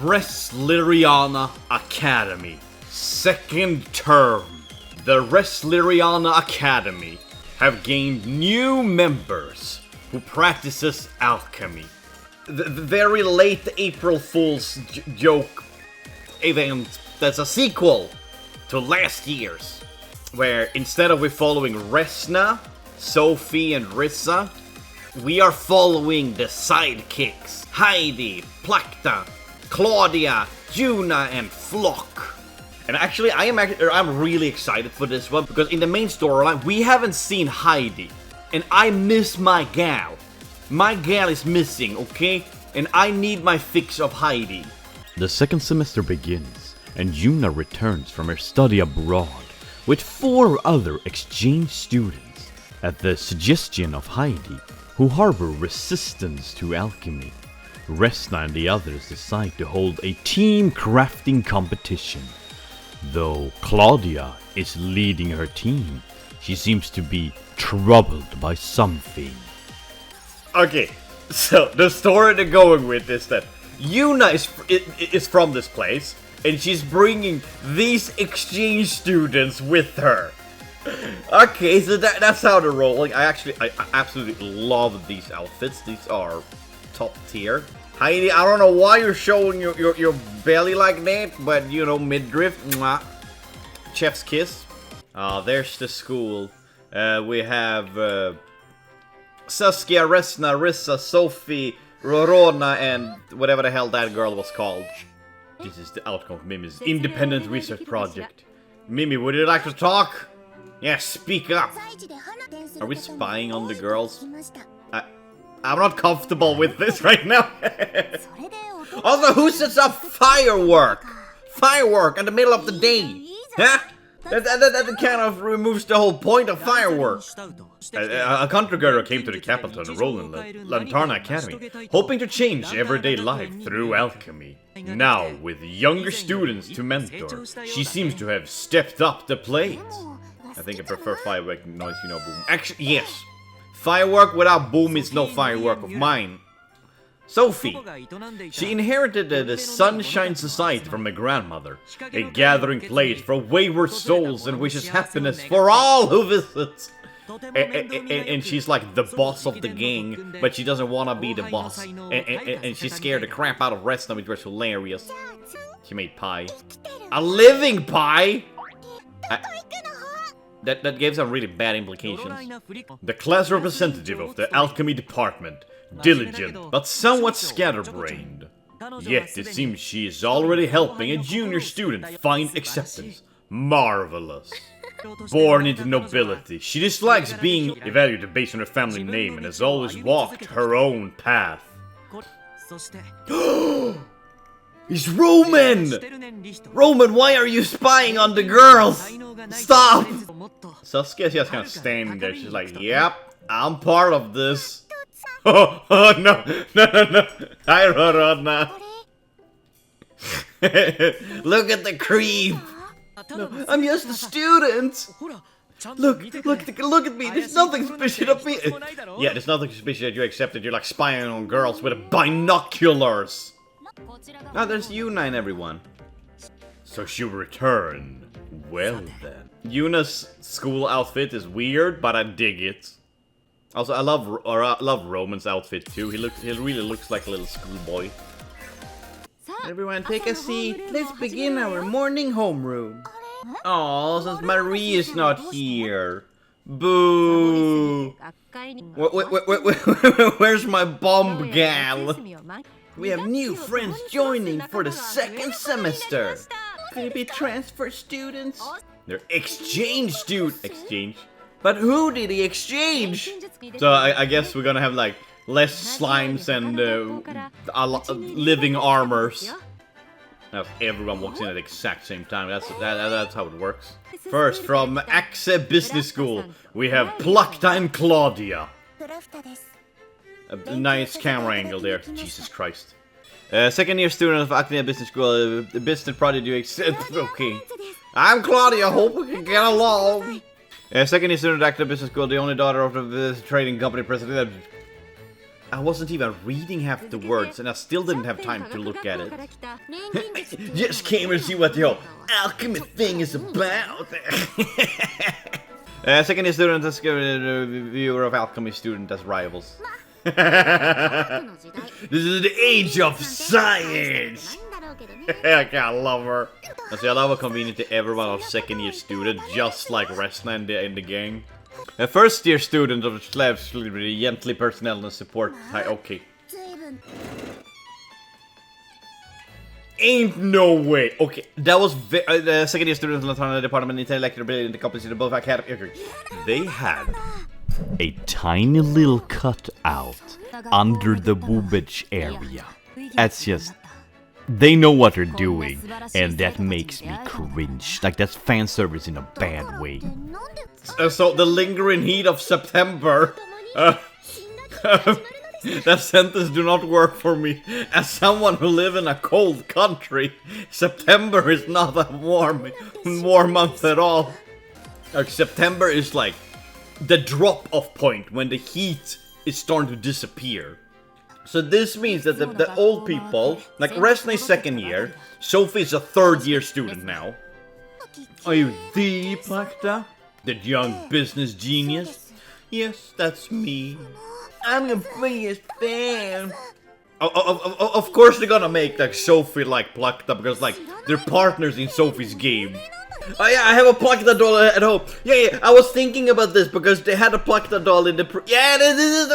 Resleriana Academy. Second term. The Resleriana Academy have gained new members who practices alchemy. The very late April Fool's joke event that's a sequel to last year's, where instead of we following Resna, Sophie and Rissa, we are following the sidekicks Heidi, Plakta, Claudia, Juna and Flock. And actually I'm really excited for this one because in the main storyline we haven't seen Heidi. And I miss my gal. My gal is missing, okay? And I need my fix of Heidi. The second semester begins, and Yuna returns from her study abroad with 4 other exchange students at the suggestion of Heidi, who harbor resistance to alchemy. Resna and the others decide to hold a team crafting competition. Though Claudia is leading her team, she seems to be troubled by something. Okay, so the story they're going with is that Yuna is from this place, and she's bringing these exchange students with her. Okay, so that's how they're rolling. I absolutely love these outfits. These are top tier. Heidi, I don't know why you're showing your belly like that, but you know, midriff, mwah. Chef's kiss. There's the school. We have Saskia, Resna, Rissa, Sophie, Rorona, and whatever the hell that girl was called. This is the outcome of Mimi's independent research project. Mimi, would you like to talk? Yeah, speak up. Are we spying on the girls? I'm not comfortable with this right now. Also, who sets up firework? Firework in the middle of the day? Huh? That kind of removes the whole point of fireworks. A country girl came to the capital and enrolled in the Lantarna Academy, hoping to change everyday life through alchemy. Now, with younger students to mentor, she seems to have stepped up the plate. I think I prefer firework noise, you know, boom. Actually, yes. Firework without boom is no firework of mine. Sophie. She inherited the Sunshine Society from her grandmother, a gathering place for wayward souls and wishes happiness for all who visit. And she's like the boss of the gang, but she doesn't want to be the boss. And she's scared the crap out of Resna, which was hilarious. She made pie. A living pie? That gave some really bad implications. The class representative of the alchemy department. Diligent, but somewhat scatterbrained. Yet it seems she is already helping a junior student find acceptance. Marvelous. Born into nobility, she dislikes being evaluated based on her family name and has always walked her own path. He's Roman! Roman, why are you spying on the girls? Stop! Saskia's just kind of standing there. She's like, yep, I'm part of this. Oh, no. Hi, Rorona. Look at the creep. No, I'm just a student. Look at me. There's nothing suspicious of me. Yeah, there's nothing suspicious that you accepted. You're like spying on girls with binoculars. Now there's Yuna and everyone. So she returned. Well then. Yuna's school outfit is weird, but I dig it. Also, I love Roman's outfit too. He really looks like a little schoolboy. Everyone, take a seat. Let's begin our morning homeroom. Oh, since Marie is not here. Boo! Where's my bomb gal? We have new friends joining for the second semester. Could it be transfer students? They're exchange students. Exchange? But who did he exchange? So I guess we're gonna have like less slimes and living armors. Now everyone walks in at the exact same time. That's how it works. First, from Axe Business School, we have Plakta and Claudia. A nice camera angle there. Jesus Christ. Second year student of Atelier Business School, the business project you accept. Okay. I'm Claudia, hope we can get along. Second year student at Atelier Business School, the only daughter of the trading company president. I wasn't even reading half the words, and I still didn't have time to look at it. Just came to see what the whole alchemy thing is about. Second year student as viewer of alchemy student as rivals. This is the age of science. I love her. I love how convenient to everyone of second year student, just like Resna in the gang. A first year student of gently personnel and support. Hi, okay. Ain't no way. Okay, that was the second year student in the Lantarna department in Atelier, brilliant, the companies in both academy. Okay. They had a tiny little cutout under the boobage area. That's just... They know what they're doing, and that makes me cringe. Like, that's fan service in a bad way. So, the lingering heat of September. That sentence do not work for me. As someone who lives in a cold country, September is not a warm month at all. Like, September is like the drop-off point when the heat is starting to disappear. So this means that the old people, like Resna is second year, Sophie is a third year student now. Are you the Plakta? The young business genius? Yes, that's me. I'm your biggest fan. Of course they're gonna make like Sophie like Plakta because like they're partners in Sophie's game. Oh yeah, I have a Plakta doll at home. Yeah, I was thinking about this because they had a Plakta doll in the this is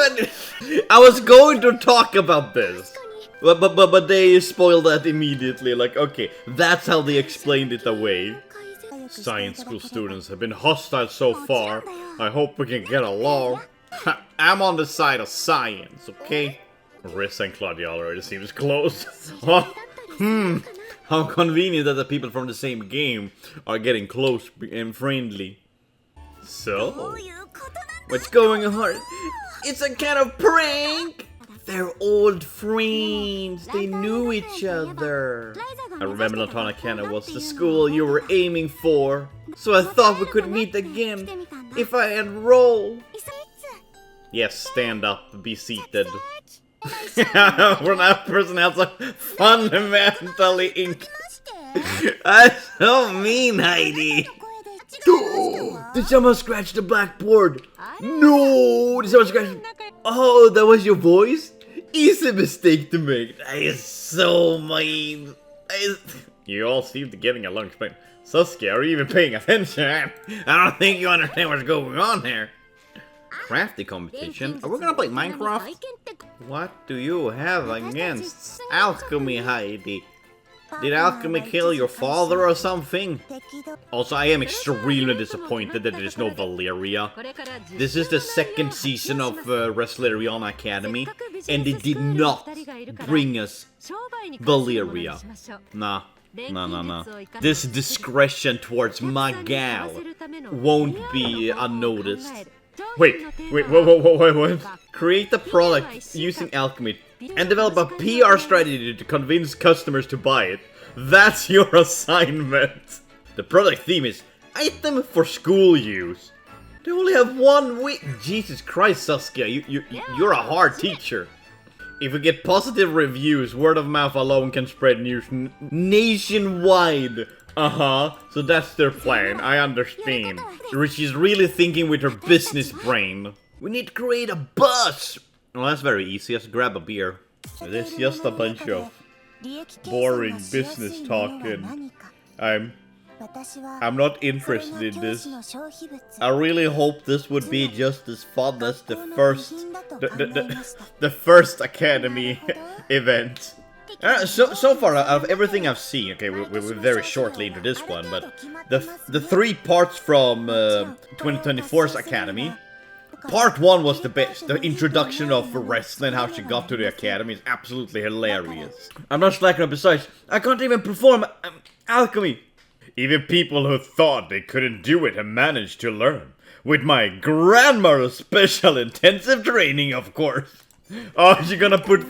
I was going to talk about this. But they spoiled that immediately. Like, okay, that's how they explained it away. Science school students have been hostile so far. I hope we can get along. I'm on the side of science, okay? Riz and Claudia already seems close. How convenient that the people from the same game are getting close and friendly. So, what's going on? It's a kind of prank! They're old friends, they knew each other. I remember Lantarna was the school you were aiming for, so I thought we could meet again if I enroll. Yes, stand up, be seated. We're not person else fundamentally That's so mean, Heidi. Did someone scratch the blackboard? No! Did someone scratch? Oh, that was your voice? Easy mistake to make. That is so mean. You all seem to be getting along. Saskia, are you even paying attention? I don't think you understand what's going on here. Crafty competition? Are we gonna play Minecraft? What do you have against Alchemy, Heidi? Did Alchemy kill your father or something? Also, I am extremely disappointed that there is no Valeria. This is the second season of Resleriana Academy, and they did not bring us Valeria. Nah. No. This discretion towards my gal won't be unnoticed. Wait, what? Create a product using Alchemy and develop a PR strategy to convince customers to buy it. That's your assignment. The product theme is item for school use. They only have 1 week. Jesus Christ, Saskia, you're a hard teacher. If we get positive reviews, word of mouth alone can spread news nationwide. So that's their plan, I understand. She's really thinking with her business brain. We need to create a buzz! Well, that's very easy, just grab a beer. It is just a bunch of boring business talk and I'm not interested in this. I really hope this would be just as fun as the first Academy event. So far, out of everything I've seen, okay, we're very shortly into this one, but the 3 parts from 2024's Academy, part 1 was the best. The introduction of Resna and how she got to the Academy is absolutely hilarious. I'm not slacking up, besides, I can't even perform Alchemy. Even people who thought they couldn't do it have managed to learn. With my grandmother's special intensive training, of course. Oh, you're gonna put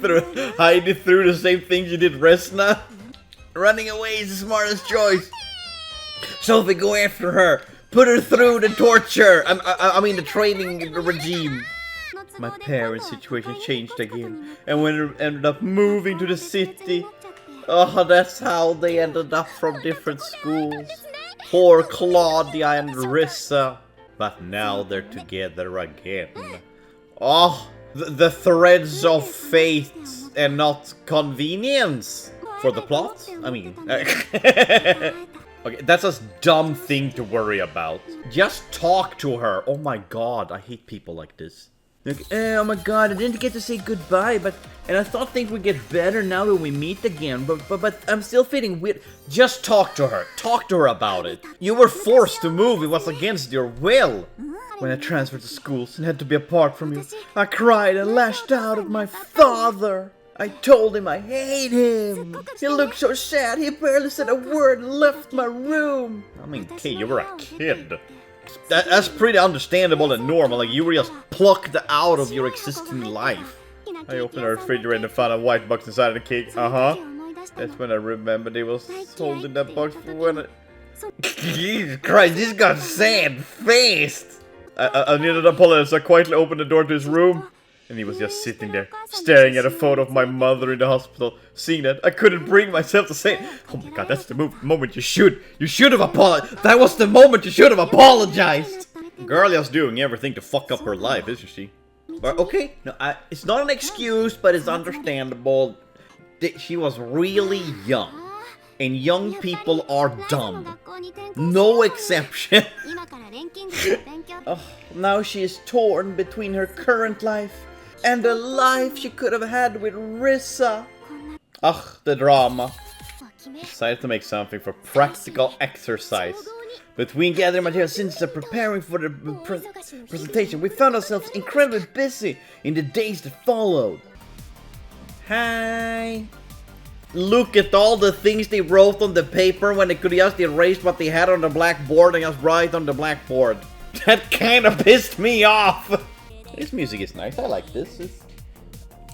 Heidi through the same things you did Resna? Running away is the smartest choice. Sophie, go after her. Put her through the torture. I mean the training regime. My parents' situation changed again, and when I ended up moving to the city, oh, that's how they ended up from different schools. Poor Claudia and Rissa. But now they're together again. Oh, the threads of fate and not convenience. For the plot? I mean... Okay, that's a dumb thing to worry about. Just talk to her. Oh my god, I hate people like this. Like, oh my god, I didn't get to say goodbye, and I thought things would get better now that we meet again, but I'm still feeling weird. Just talk to her. Talk to her about it. You were forced to move. It was against your will. When I transferred to schools and had to be apart from you, I cried and lashed out at my father. I told him I hate him. He looked so sad, he barely said a word and left my room. I mean, Kay, you were a kid. That's pretty understandable and normal, like you were just plucked out of your existing life. I opened the refrigerator and found a white box inside of the cake. That's when I remembered he was holding that box for when I... Jesus Christ, this got sad fast. I needed to apologize, so I quietly opened the door to his room. And he was just sitting there, staring at a photo of my mother in the hospital. Seeing that, I couldn't bring myself to say, oh my god, that's the moment you should have apologized. That was the moment you should have apologized. Girl is doing everything to fuck up her life, isn't she? But okay, no, it's not an excuse, but it's understandable. She was really young. And young people are dumb. No exception. Oh, now she is torn between her current life and the life she could have had with Rissa. Ugh, the drama. Decided to make something for practical exercise. Between gathering materials since preparing for the presentation, we found ourselves incredibly busy in the days that followed. Hi. Look at all the things they wrote on the paper when they could just erase what they had on the blackboard and just write on the blackboard. That kind of pissed me off. This music is nice. I like this. It's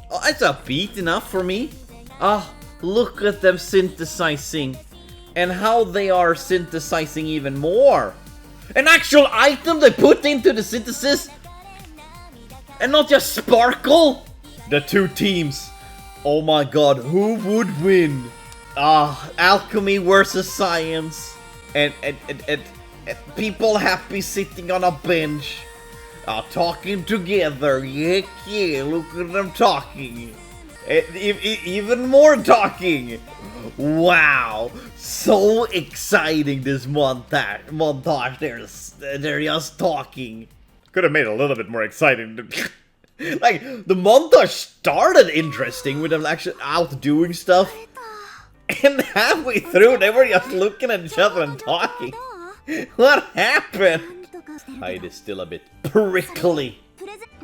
upbeat enough for me. Look at them synthesizing. And how they are synthesizing even more. An actual item they put into the synthesis. And not just sparkle. The two teams. Oh my god, who would win? Alchemy versus science. And people happy sitting on a bench. Talking together. Yeah, look at them talking. Even more talking. Wow, so exciting this montage. They're just talking. Could have made it a little bit more exciting. Like, the montage started interesting with them actually out doing stuff. And halfway through, they were just looking at each other and talking. What happened? Hyde is still a bit prickly.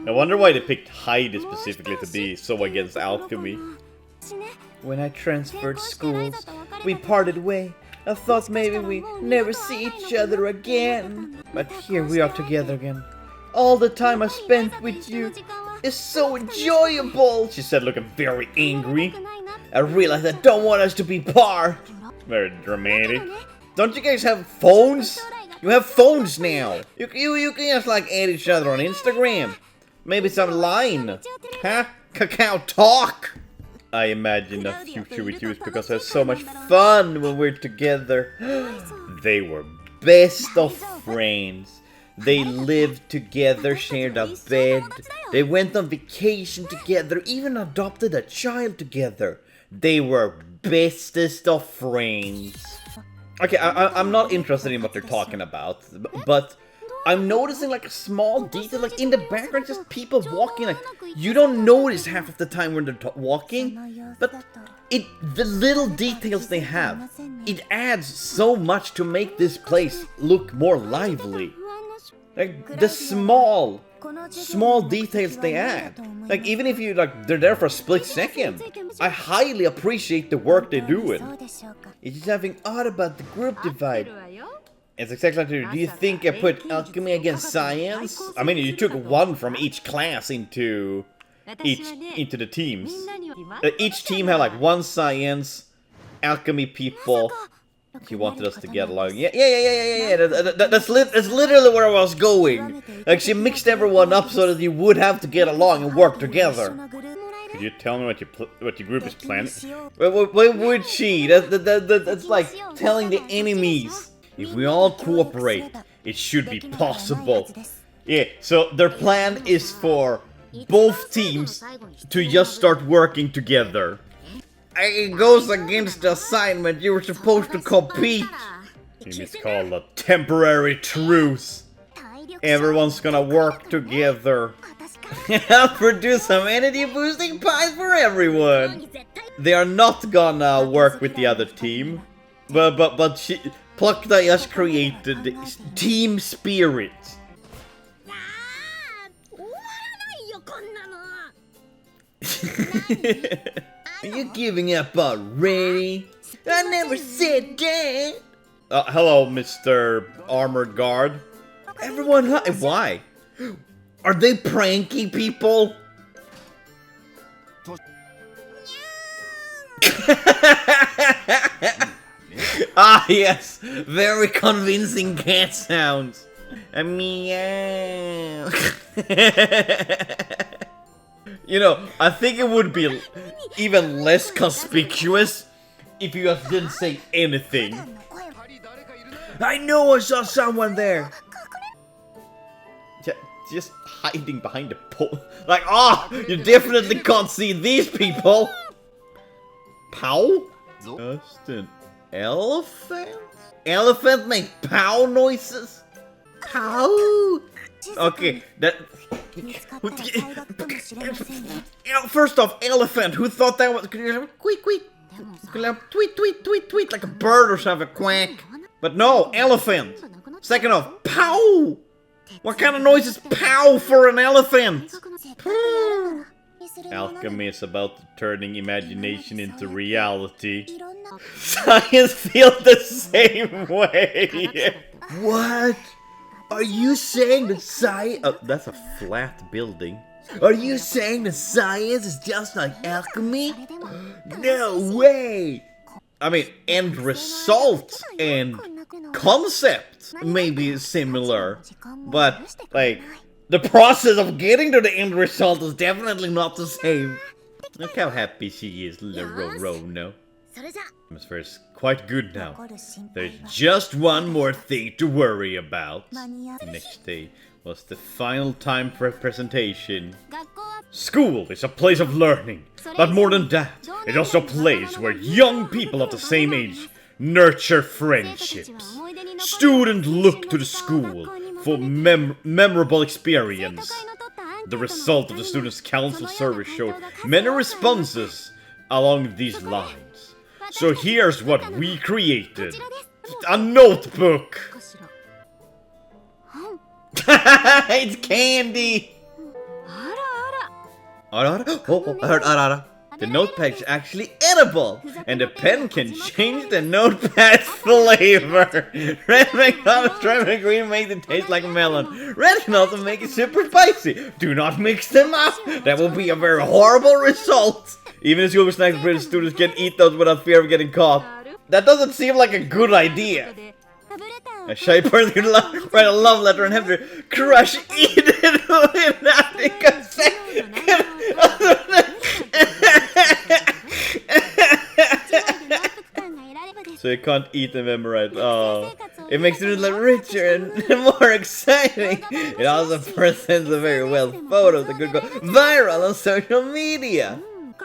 I wonder why they picked Hyde specifically to be so against alchemy. When I transferred schools, we parted way. I thought maybe we never see each other again. But here we are together again. All the time I spent with you is so enjoyable, she said, looking very angry. I realized I don't want us to be apart. Very dramatic. Don't you guys have phones? You have phones now. You can just like add each other on Instagram. Maybe some line. Huh? Kakao talk. I imagine a future with you is because I have so much fun when we're together. They were best of friends. They lived together, shared a bed. They went on vacation together, even adopted a child together. They were bestest of friends. Okay, I'm not interested in what they're talking about, but I'm noticing like a small detail, like in the background, just people walking. Like you don't notice half of the time when they're walking, but the little details they have, it adds so much to make this place look more lively. Like the small details they add. Like even if you they're there for a split second, I highly appreciate the work they're doing. It's just having odd about the group divide. It's exactly like, do you think I put alchemy against science? I mean, you took one from each class into the teams. Each team had like one science, alchemy people, She wanted us to get along. Yeah. That's literally where I was going. Like, she mixed everyone up so that you would have to get along and work together. Could you tell me what your group is planning? Why would she? That's like telling the enemies. If we all cooperate, it should be possible. Yeah, so their plan is for both teams to just start working together. It goes against the assignment. You were supposed to compete. It's called a temporary truce. Everyone's gonna work together. I'll produce some energy boosting pies for everyone. They are not gonna work with the other team, but Plukta just created team spirit. Are you giving up already? I never said that. Hello, Mr. Armored Guard. Everyone, why? Are they pranking people? Ah, yes, very convincing cat sounds. Meow. You know, I think it would be even less conspicuous if you just didn't say anything. I know I saw someone there. Just hiding behind a pole. Like, you definitely can't see these people. Pow? Just an elephant? Elephant make pow noises? Pow? Okay, that... First off, elephant, who thought that was... Tweet, tweet, like a bird or something, quack. But no, elephant. Second off, pow! What kind of noise is pow for an elephant? Alchemy is about turning imagination into reality. Science feels the same way. What? Are you saying that science... Oh, that's a flat building. Are you saying that science is just like alchemy? No way! I mean, end result and concept may be similar, but, like, the process of getting to the end result is definitely not the same. Look how happy she is, no. Atmosphere is quite good now. There's just one more thing to worry about. Next day was the final time for a presentation. School is a place of learning, but more than that, it's also a place where young people of the same age nurture friendships. Students look to the school for memorable experience. The result of the students' council survey showed many responses along these lines. So here's what we created. A notebook! It's candy! The notepad is actually edible, and the pen can change the notepad's flavor. Red McDonald's red green makes it taste like a melon. Red can also make it super spicy. Do not mix them up. That will be a very horrible result. Even if super snacks British students can eat those without fear of getting caught. That doesn't seem like a good idea. A shy person could write a love letter and have to crush eat it without consent. So you can't eat and memorize. Oh, it makes it look richer and more exciting. It also presents a very well photos that could go viral on social media.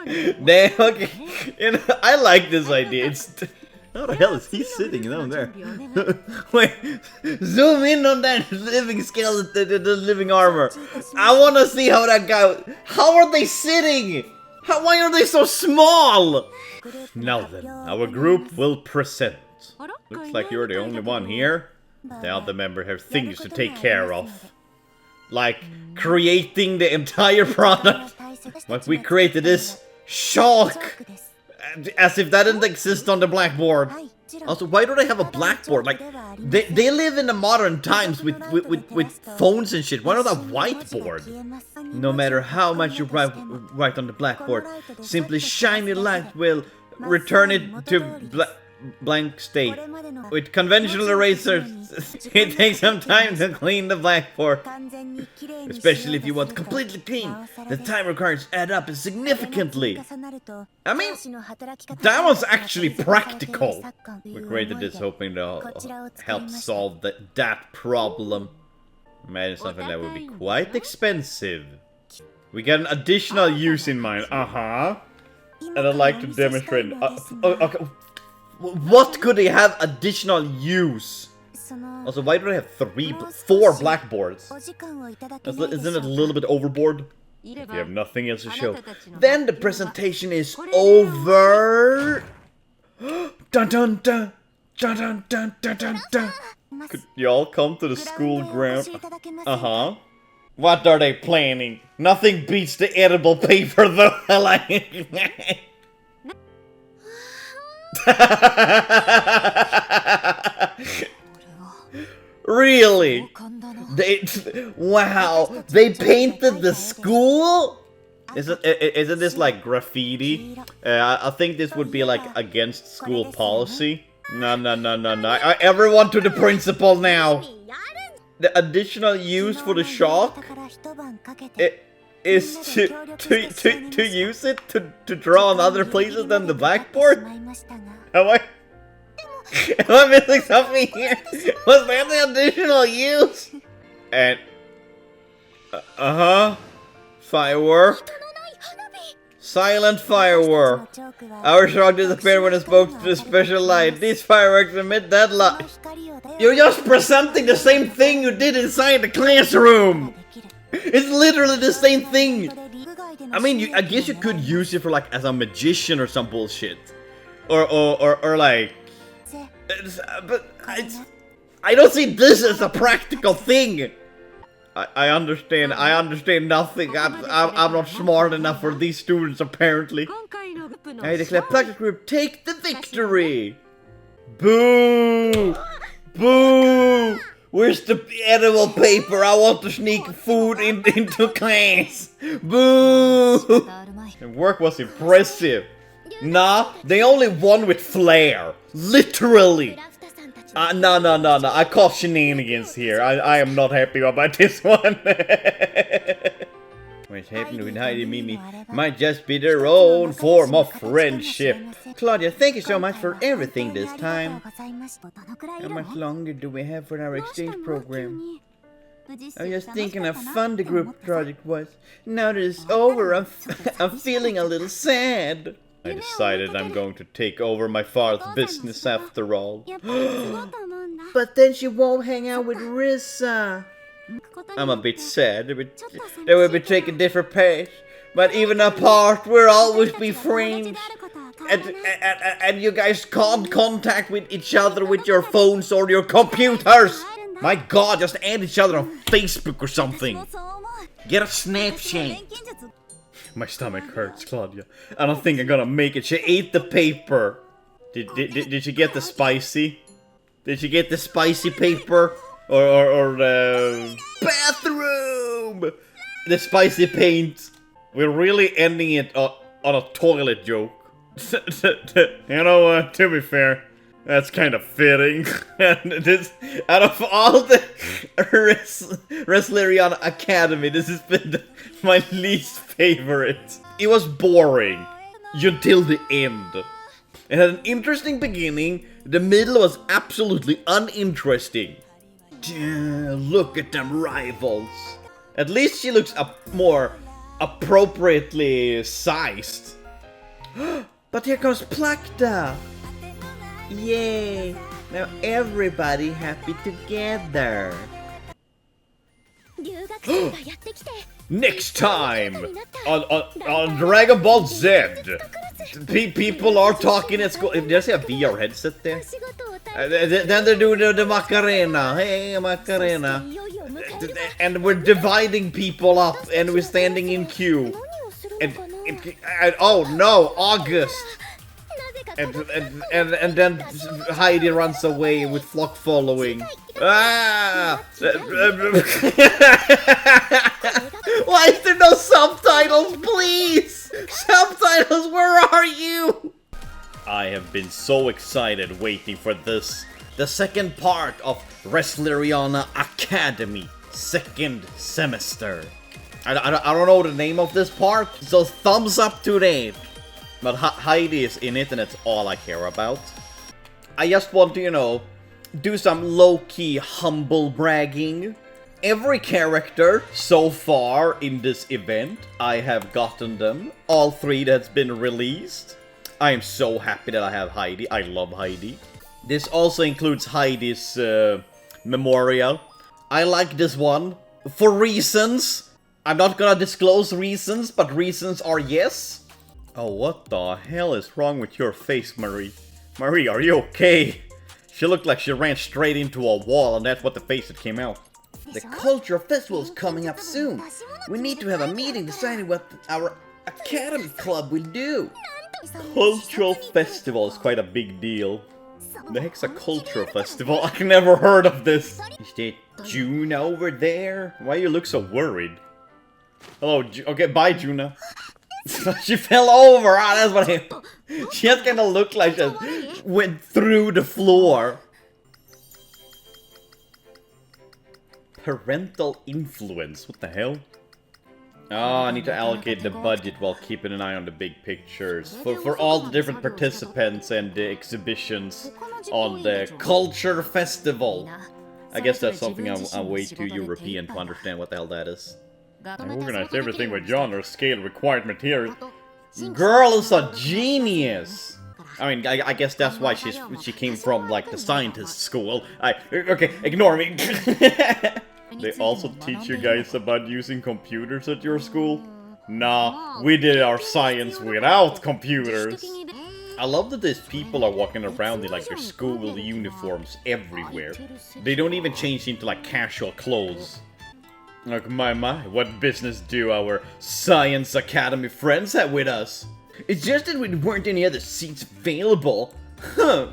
Damn, okay. You know, I like this idea. It's how the hell is he sitting down there? Wait, zoom in on that living skeleton, the living armor. I want to see how that guy. How are they sitting? Why are they so small? Now then, our group will present. Looks like you're the only one here. The other members have things to take care of. Like creating the entire product. What we created is chalk. As if that didn't exist on the blackboard. Also, why do they have a blackboard? Like, they live in the modern times with phones and shit. Why not a whiteboard? No matter how much you write on the blackboard, simply shine your light will return it to blank state. With conventional erasers, it takes some time to clean the blackboard. Especially if you want completely clean. The time required to add up significantly. I mean, that was actually practical. We created this hoping to help solve that problem. Imagine something that would be quite expensive. We got an additional use in mind. And I'd like to demonstrate. Okay. What could they have additional use? Also, why do they have 4 blackboards? Isn't it a little bit overboard? If you have nothing else to show, then the presentation is over. Dun dun dun dun dun dun dun dun dun. Could y'all come to the school ground? What are they planning? Nothing beats the edible paper though. Really? Wow, they painted the school? Isn't this like graffiti? I think this would be like against school policy. No. Everyone to the principal now. The additional use for the chalk is to use it to draw on other places than the blackboard? Am I missing something here? Was that the additional use? And firework. Silent firework. Our shark disappeared when it spoke to the special light. These fireworks emit that light. You're just presenting the same thing you did inside the classroom. It's literally the same thing. I mean, I guess you could use it for like as a magician or some bullshit, or like. But I don't see this as a practical thing. I understand nothing. I'm not smart enough for these students apparently. I declare Plucked Group take the victory. Boo! Boo! Where's the edible paper? I want to sneak food into class. Boo! The work was impressive. Nah, they only won with flair. Literally. No. I call shenanigans here. I am not happy about this one. What's happening with Heidi and Mimi might just be their own form of friendship. Claudia, thank you so much for everything this time. How much longer do we have for our exchange program? I was just thinking how fun the group project was. Now that it's over, I'm feeling a little sad. I decided I'm going to take over my father's business after all. But then she won't hang out with Risa. I'm a bit sad. They will be taking different paths. But even apart, we'll always be friends. And you guys can't contact with each other with your phones or your computers. My god, just add each other on Facebook or something. Get a Snapchat. My stomach hurts, Claudia. I don't think I'm gonna make it. She ate the paper. Did she get the spicy? Did she get the spicy paper? Or the bathroom? The spicy paint. We're really ending it on a toilet joke. You know what? To be fair, that's kind of fitting. And this, out of all the Resleriana Academy, this has been my least favorite. It was boring until the end. It had an interesting beginning. The middle was absolutely uninteresting. Look at them rivals. At least she looks more appropriately sized. But here comes Plakta. Yay! Now everybody happy together. Next time on Dragon Ball Z, people are talking at school. Did I say a VR headset there? Then they're doing the Macarena. Hey, Macarena. And we're dividing people up, and we're standing in queue. And oh no, August. And then Heidi runs away with flock following. Ah! Why is there no subtitles, please? Subtitles, where are you? I have been so excited waiting for this. The second part of Resleriana Academy. Second semester. I don't know the name of this part, so thumbs up to that. But Heidi is in it and it's all I care about. I just want to, you know, do some low-key humble bragging. Every character so far in this event, I have gotten them. All 3 that's been released. I am so happy that I have Heidi. I love Heidi. This also includes Heidi's memorial. I like this one for reasons. I'm not gonna disclose reasons, but reasons are yes. Oh, what the hell is wrong with your face, Marie? Marie, are you okay? She looked like she ran straight into a wall, and that's what the face that came out. The cultural festival is coming up soon. We need to have a meeting deciding what our academy club will do. Cultural festival is quite a big deal. The heck's a cultural festival? I never heard of this. Is that Juna over there? Why you look so worried? Hello, okay, bye, Juna. She fell over. Ah, that's what I... She just kind of looked like she went through the floor. Parental influence. What the hell? Oh, I need to allocate the budget while keeping an eye on the big pictures. For all the different participants and the exhibitions on the culture festival. I guess that's something I'm way too European to understand what the hell that is. I organized everything with genre, scale, required materials. Girl is a genius! I mean, I guess that's why she came from, like, the scientist school. Okay, ignore me. They also teach you guys about using computers at your school? Nah, we did our science without computers. I love that these people are walking around in, like, their school uniforms everywhere. They don't even change into, like, casual clothes. Like, my, what business do our Science Academy friends have with us? It's just that there weren't any other seats available. Huh.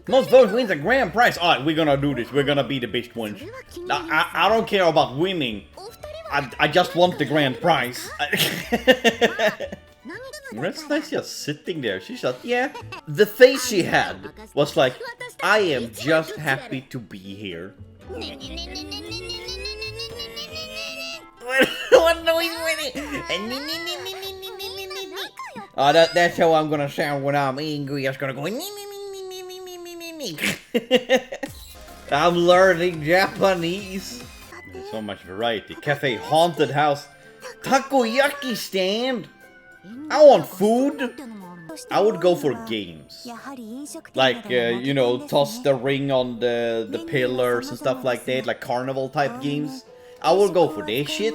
Most votes wins a grand prize. Alright, we're gonna do this. We're gonna be the best ones. I don't care about winning. I just want the grand prize. Resna's just sitting there. She's just, yeah. The face she had was like, I am just happy to be here. What noise was it? That's how I'm gonna sound when I'm angry. I'm gonna go. I'm learning Japanese. There's so much variety. Cafe, haunted house, takoyaki stand. I want food. I would go for games. Like, you know, toss the ring on the pillars and stuff like that. Like carnival type games. I would go for this shit.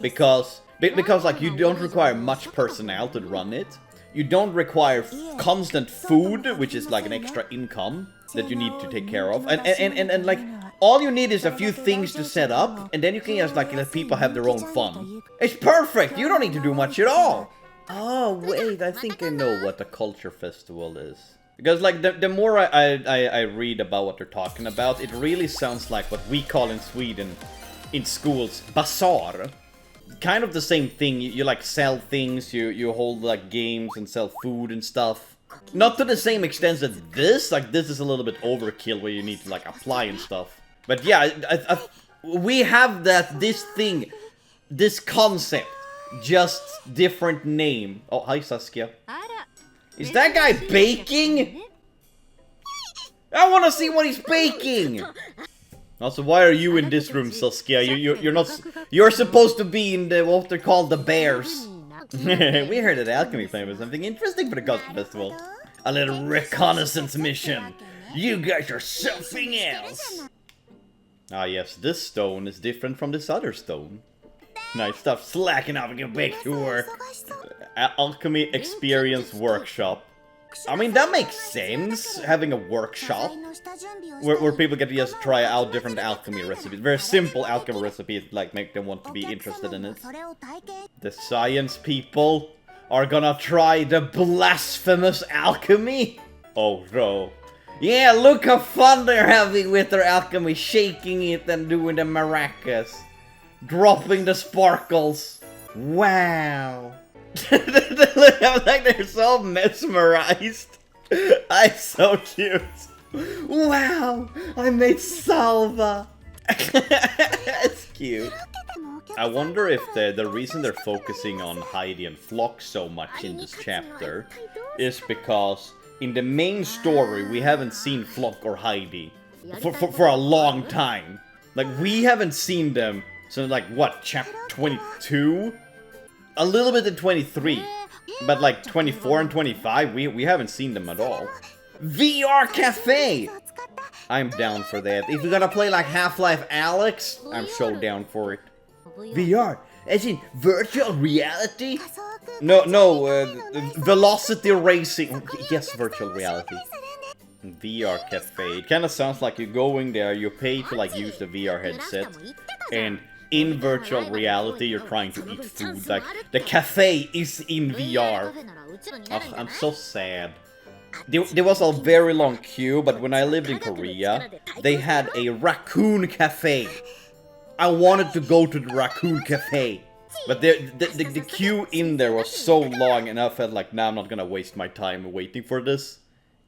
Because like, you don't require much personnel to run it. You don't require constant food, which is like an extra income that you need to take care of. And like, all you need is a few things to set up. And then you can just like let people have their own fun. It's perfect. You don't need to do much at all. Oh, wait, I think I know what the culture festival is. Because, like, the more I read about what they're talking about, it really sounds like what we call in Sweden, in schools, bazaar. Kind of the same thing. You like, sell things, you hold, like, games and sell food and stuff. Not to the same extent as this. Like, this is a little bit overkill where you need to, like, apply and stuff. But, yeah, we have this thing, this concept. Just different name. Oh, hi Saskia. Is that guy baking? I want to see what he's baking. Also, why are you in this room, Saskia? You're not. You're supposed to be in the what they're called the bears. We heard that Alchemy plan was something interesting for the culture festival. A little reconnaissance mission. You guys are something else. Ah yes, this stone is different from this other stone. Nice stuff. Slacking off and get back to work. Alchemy Experience Workshop. I mean, that makes sense, having a workshop. Where people get to just try out different alchemy recipes. Very simple alchemy recipes, like, make them want to be interested in it. The science people are gonna try the blasphemous alchemy? Oh no. Yeah, look how fun they're having with their alchemy, shaking it and doing the maracas. Dropping the sparkles. Wow. Like they're so mesmerized. I'm so cute. Wow, I made salva. It's cute. I wonder if the reason they're focusing on Heidi and Flock so much in this chapter is because in the main story we haven't seen Flock or Heidi for a long time. Like, we haven't seen them since, like, what, chapter 22? A little bit in 23. But, like, 24 and 25, we haven't seen them at all. VR Cafe! I'm down for that. If we're gonna play, like, Half-Life Alyx, I'm so down for it. VR? As in virtual reality? No, velocity racing. Yes, virtual reality. VR Cafe. It kind of sounds like you're going there, you pay to like use the VR headset, and in virtual reality you're trying to eat food. Like, the cafe is in VR. Oh, I'm so sad. There was a very long queue, but when I lived in Korea, they had a raccoon cafe. I wanted to go to the raccoon cafe, but the queue in there was so long, and I felt like, nah, I'm not gonna waste my time waiting for this.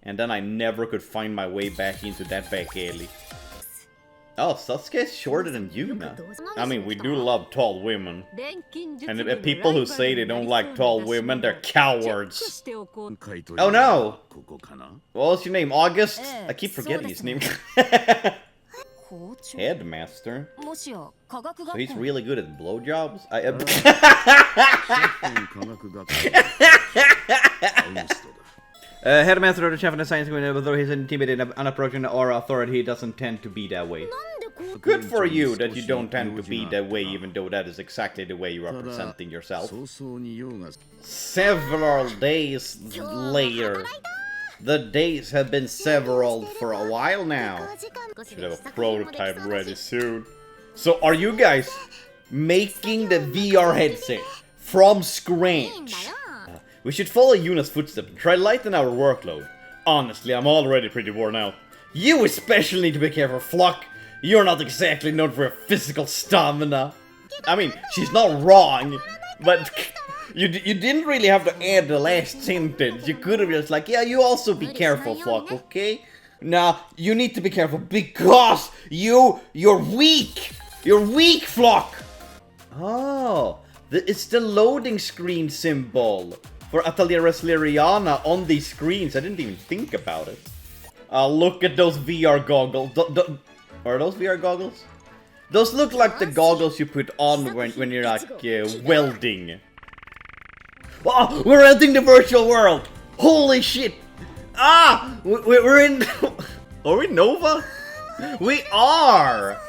And then I never could find my way back into that back alley. Oh, Sasuke is shorter than Yuna. I mean, we do love tall women. And people who say they don't like tall women, they're cowards. Oh no! What was your name? August? I keep forgetting his name. Headmaster? So he's really good at blowjobs? Headmaster of the Chef of the Science Community, although he's intimidating and unapproaching our authority, he doesn't tend to be that way. Good for you that you don't tend to be that way, even though that is exactly the way you are presenting yourself. Several days later. The days have been several for a while now. Should have a prototype ready soon. So are you guys making the VR headset from scratch? We should follow Yuna's footsteps and try to lighten our workload. Honestly, I'm already pretty worn out. You especially need to be careful, Flock. You're not exactly known for your physical stamina. I mean, she's not wrong, but you didn't really have to add the last sentence. You could have just like, yeah, you also be careful, Flock, okay? Now, you need to be careful because you're weak. You're weak, Flock. Oh, it's the loading screen symbol for Atelier Resleriana on these screens. I didn't even think about it. Look at those VR goggles. Are those VR goggles? Those look like the goggles you put on when you're like welding. Oh, we're entering the virtual world! Holy shit! Ah! We're in... Are we Nova? We are!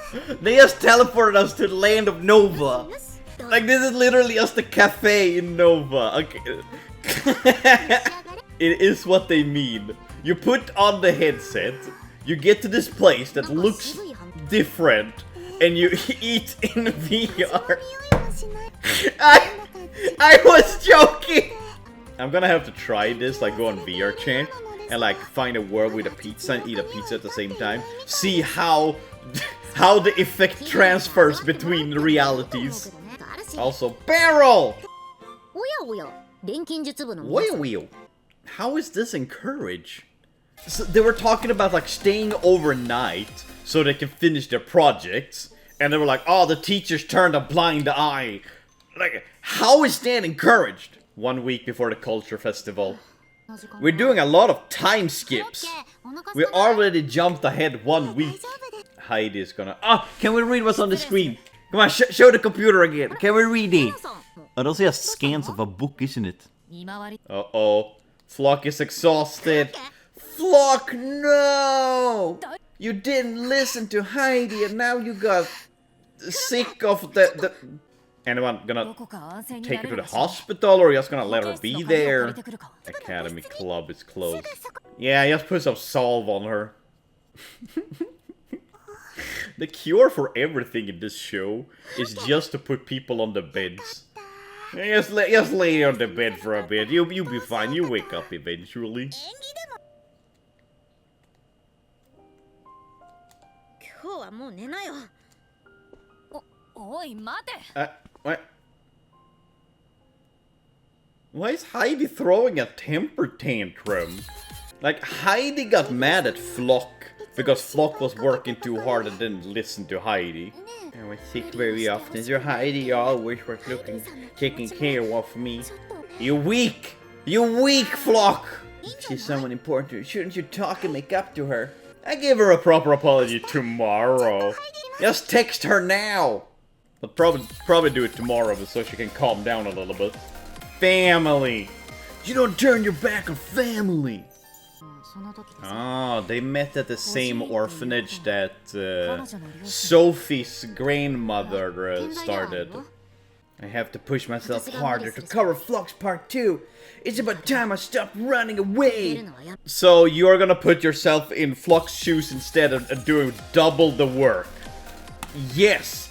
They just teleported us to the land of Nova. Like, this is literally just the cafe in Nova. Okay. It is what they mean. You put on the headset, you get to this place that looks different, and you eat in VR. I was joking! I'm gonna have to try this, like go on VR chat and like find a world with a pizza and eat a pizza at the same time. See how the effect transfers between the realities. Also, barrel! Wheel. How is this encouraged? So they were talking about like staying overnight so they can finish their projects, and they were like, oh, the teachers turned a blind eye. Like, how is that encouraged? 1 week before the culture festival. We're doing a lot of time skips. We already jumped ahead 1 week. Heidi is gonna... Ah, can we read what's on the screen? Come on, show the computer again. Can we read it? Oh, those are just scans of a book, isn't it? Uh-oh. Flock is exhausted. Flock, no! You didn't listen to Heidi and now you got sick of the... Anyone gonna take her to the hospital or just gonna let her be there? Academy Club is closed. Yeah, just put some salve on her. The cure for everything in this show is just to put people on the beds. Just lay on the bed for a bit. You'll be fine. You wake up eventually. What? Why is Heidi throwing a temper tantrum? Like, Heidi got mad at Flock because Flock was working too hard and didn't listen to Heidi. I was sick very often, so Heidi always was taking care of me. You weak! You weak, Flock! She's someone important. Shouldn't you talk and make up to her? I give her a proper apology tomorrow. Just text her now! I'll probably do it tomorrow so she can calm down a little bit. Family! You don't turn your back on family! Ah, they met at the same orphanage that Sophie's grandmother started. I have to push myself harder to cover Flock's part 2. It's about time I stopped running away! So you're gonna put yourself in Flock's shoes instead of doing double the work. Yes!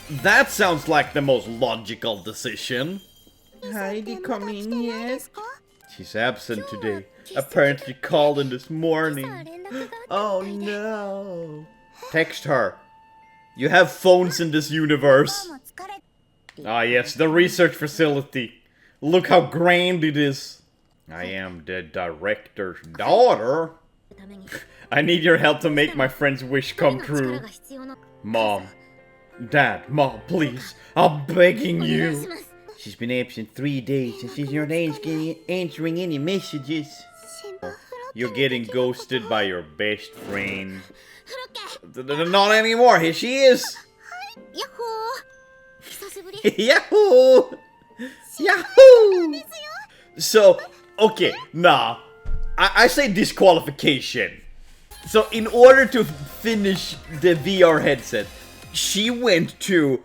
That sounds like the most logical decision. Heidi come in yet? She's absent today. Apparently called in this morning. Oh no! Text her. You have phones in this universe. Ah yes, the research facility. Look how grand it is. I am the director's daughter. I need your help to make my friend's wish come true. Mom. Dad, Mom, please. I'm begging you. She's been absent 3 days and she's not answering any messages. You're getting ghosted by your best friend. Not anymore, here she is! Yahoo! Yahoo! So, okay, nah. I say disqualification. So, in order to finish the VR headset, she went to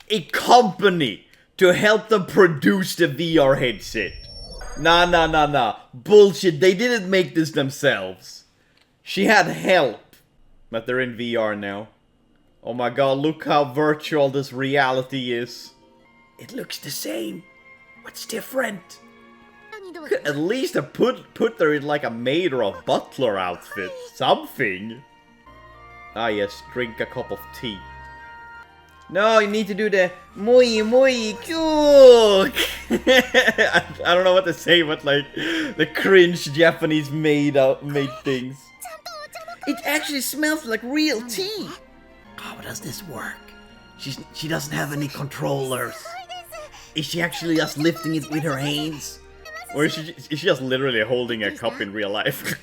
a company to help them produce the VR headset. Nah. Bullshit, they didn't make this themselves. She had help. But they're in VR now. Oh my god, look how virtual this reality is. It looks the same. What's different? Could at least have put her in like a maid or a butler outfit. Something. Ah yes, drink a cup of tea. No, you need to do the muy cute. I don't know what to say, but like the cringe Japanese made things. It actually smells like real tea. How does this work? She doesn't have any controllers. Is she actually just lifting it with her hands? Or is she just literally holding a cup in real life?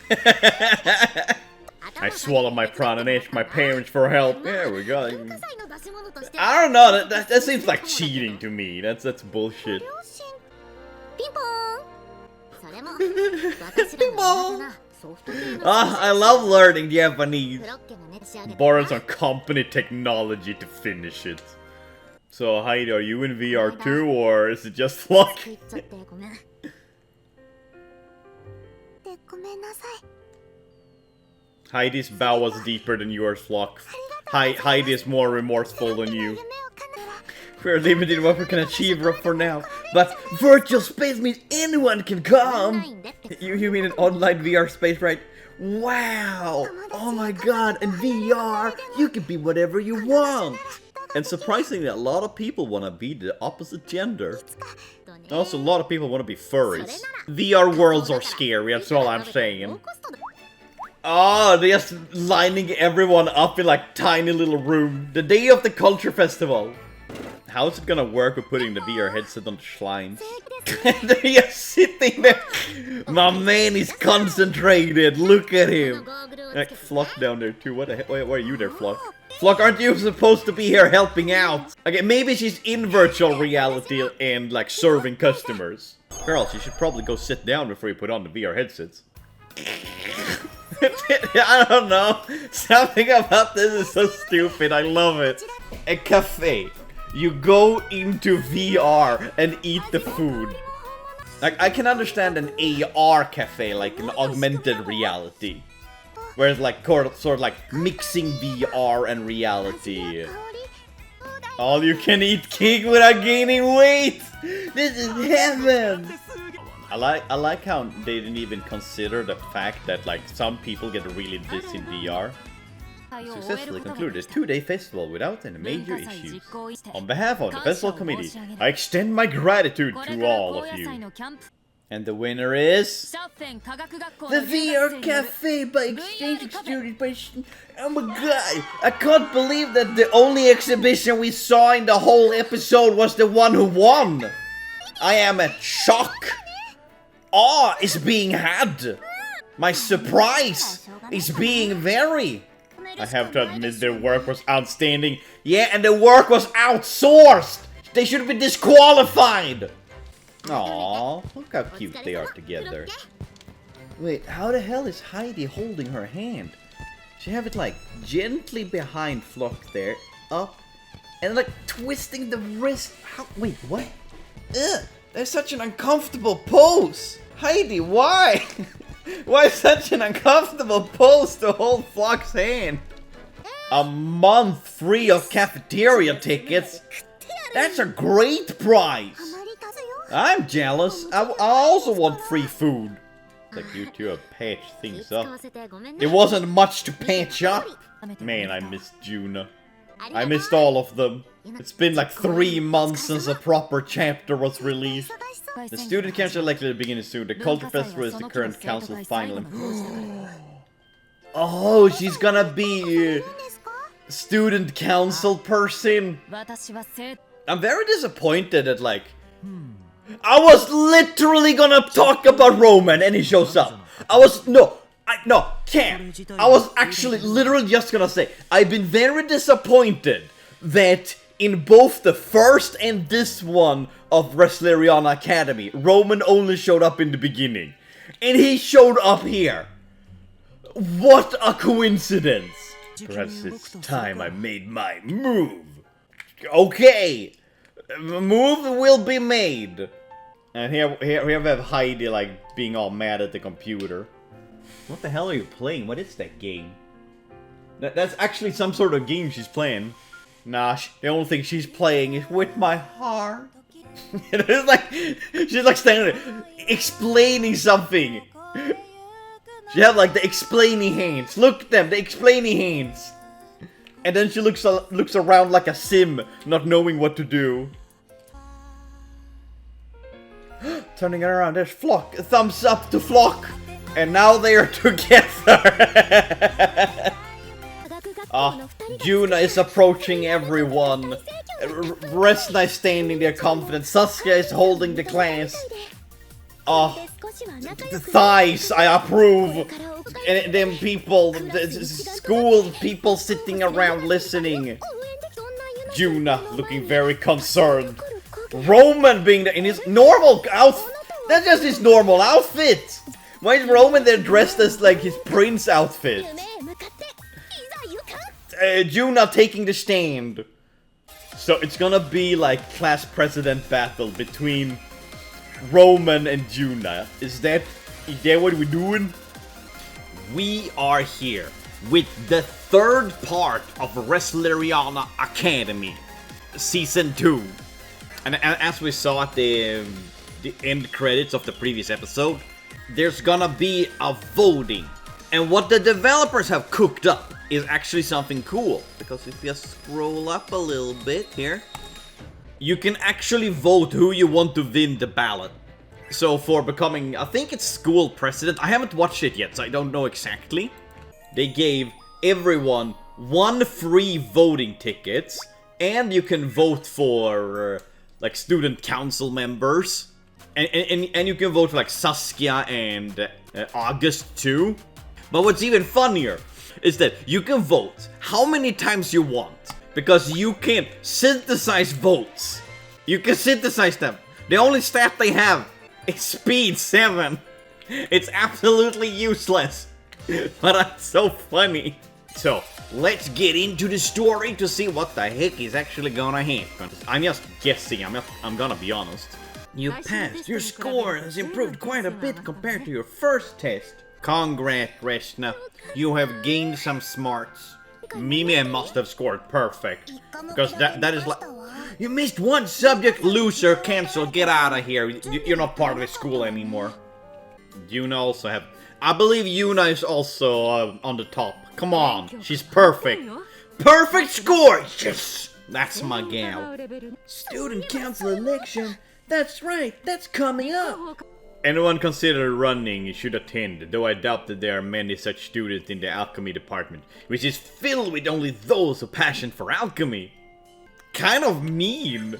I swallowed my prawn and asked my parents for help. There we go. I don't know, that seems like cheating to me. That's bullshit. Ah, I love learning Japanese. Borrows on company technology to finish it. So Heidi, are you in VR too, or is it just Flock? Heidi's bow was deeper than yours, Flock. Heidi is more remorseful than you. We're limited in what we can achieve for now, but virtual space means anyone can come! You mean an online VR space, right? Wow! Oh my god, in VR, you can be whatever you want! And surprisingly, a lot of people want to be the opposite gender. Also, a lot of people want to be furries. VR worlds are scary, that's all I'm saying. Oh, they're just lining everyone up in like tiny little room. The day of the culture festival. How is it gonna work with putting the VR headset on the shrines? They're just sitting there. My man is concentrated. Look at him. Like Flock down there too. What the heck? Why are you there, Flock? Flock, aren't you supposed to be here helping out? Okay, maybe she's in virtual reality and like serving customers. Girls, you should probably go sit down before you put on the VR headsets. I don't know. Something about this is so stupid. I love it. A cafe. You go into VR and eat the food. Like, I can understand an AR cafe, like an augmented reality. Whereas like, sort of like mixing VR and reality. All you can eat cake without gaining weight! This is heaven! I like how they didn't even consider the fact that like some people get really dizzy in VR. Successfully concluded this 2-day festival without any major issues. On behalf of the festival committee, I extend my gratitude to all of you. And the winner is... the VR Cafe by Exchange Student. Oh my god! I can't believe that the only exhibition we saw in the whole episode was the one who won! I am at shock! Awe is being had! My surprise is being very... I have to admit their work was outstanding. Yeah, and the work was outsourced! They should be disqualified! Aww, look how cute they are together. Wait, how the hell is Heidi holding her hand? She have it like gently behind Flock there, up, and like twisting the wrist. How? Wait, what? Ugh, that's such an uncomfortable pose! Heidi, why? Why such an uncomfortable pose to hold Flock's hand? A month free of cafeteria tickets? That's a great prize! I'm jealous. I also want free food. Like you two have patched things up. There wasn't much to patch up. Man, I missed Juna. I missed all of them. It's been like 3 months since a proper chapter was released. The student council elected at the beginning soon. The culture festival is the current council final. Oh, she's gonna be student council person. I'm very disappointed at like... I was literally gonna talk about Roman and he shows up. I was actually literally just gonna say I've been very disappointed that in both the first and this one of Resleriana Academy, Roman only showed up in the beginning. And he showed up here. What a coincidence. Perhaps it's time I made my move. Okay. Move will be made. And here we have Heidi like being all mad at the computer. What the hell are you playing? What is that game? That's actually some sort of game she's playing. Nah, the only thing she's playing is with my heart. It's like she's like standing there explaining something. She had like the explaining hands. Look at them, the explaining hands. And then she looks around like a sim, not knowing what to do. Turning it around, there's Flock. A thumbs up to Flock. And now they are together. Juna is approaching everyone. Resna is standing there confident. Saskia is holding the class. The thighs, I approve. And then people, the school people sitting around listening. Juna looking very concerned. Roman being there in his normal outfit. That's just his normal outfit. Why is Roman there dressed as like his prince outfit? Juna taking the stand. So it's gonna be like class president battle between Roman and Juna. Is that what we're doing? We are here with the 3rd part of Resleriana Academy, Season 2. And as we saw at the end credits of the previous episode, there's gonna be a voting. And what the developers have cooked up is actually something cool. Because if you scroll up a little bit here, you can actually vote who you want to win the ballot. So for becoming, I think it's school president. I haven't watched it yet, so I don't know exactly. They gave everyone 1 free voting tickets. And you can vote for like student council members. And you can vote for like Saskia and August too. But what's even funnier is that you can vote how many times you want. Because you can synthesize votes. You can synthesize them. The only stat they have is speed 7. It's absolutely useless. But that's so funny. So, let's get into the story to see what the heck is actually gonna happen. I'm just guessing, I'm gonna be honest. You passed. Your score has improved quite a bit compared to your first test. Congrats, Resna. You have gained some smarts. Mimi must have scored perfect. Because that is like... You missed 1 subject, loser, cancel, get out of here. You're not part of the school anymore. You also have... I believe Yuna is also on the top. Come on, she's perfect. Perfect score! Yes! That's my gal. Student council election. That's right, that's coming up. Anyone considered running should attend, though I doubt that there are many such students in the alchemy department, which is filled with only those who passion for alchemy. Kind of mean.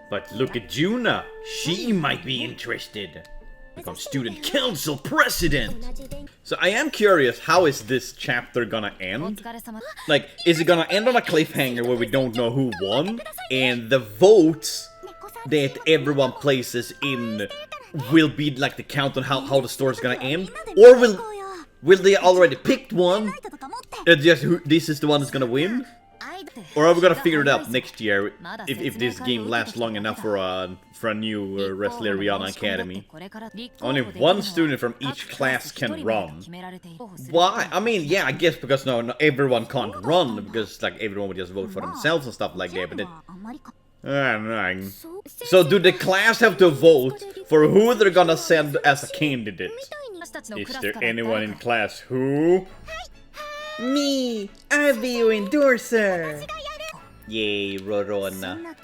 But look at Yuna, she might be interested. Become student council president. So I am curious, how is this chapter gonna end? Like, is it gonna end on a cliffhanger where we don't know who won? And the votes that everyone places in will be like the count on how the story's gonna end? Or will they already picked one? Just this is the one that's gonna win? Or are we gonna figure it out next year if this game lasts long enough for a new Resleriana Academy? Only one student from each class can run. Why? I mean, yeah, I guess because no everyone can't run because like everyone would just vote for themselves and stuff like that. But then, so do the class have to vote for who they're gonna send as a candidate? Is there anyone in class who? Me! I'll be your endorser! Yay, Rorona.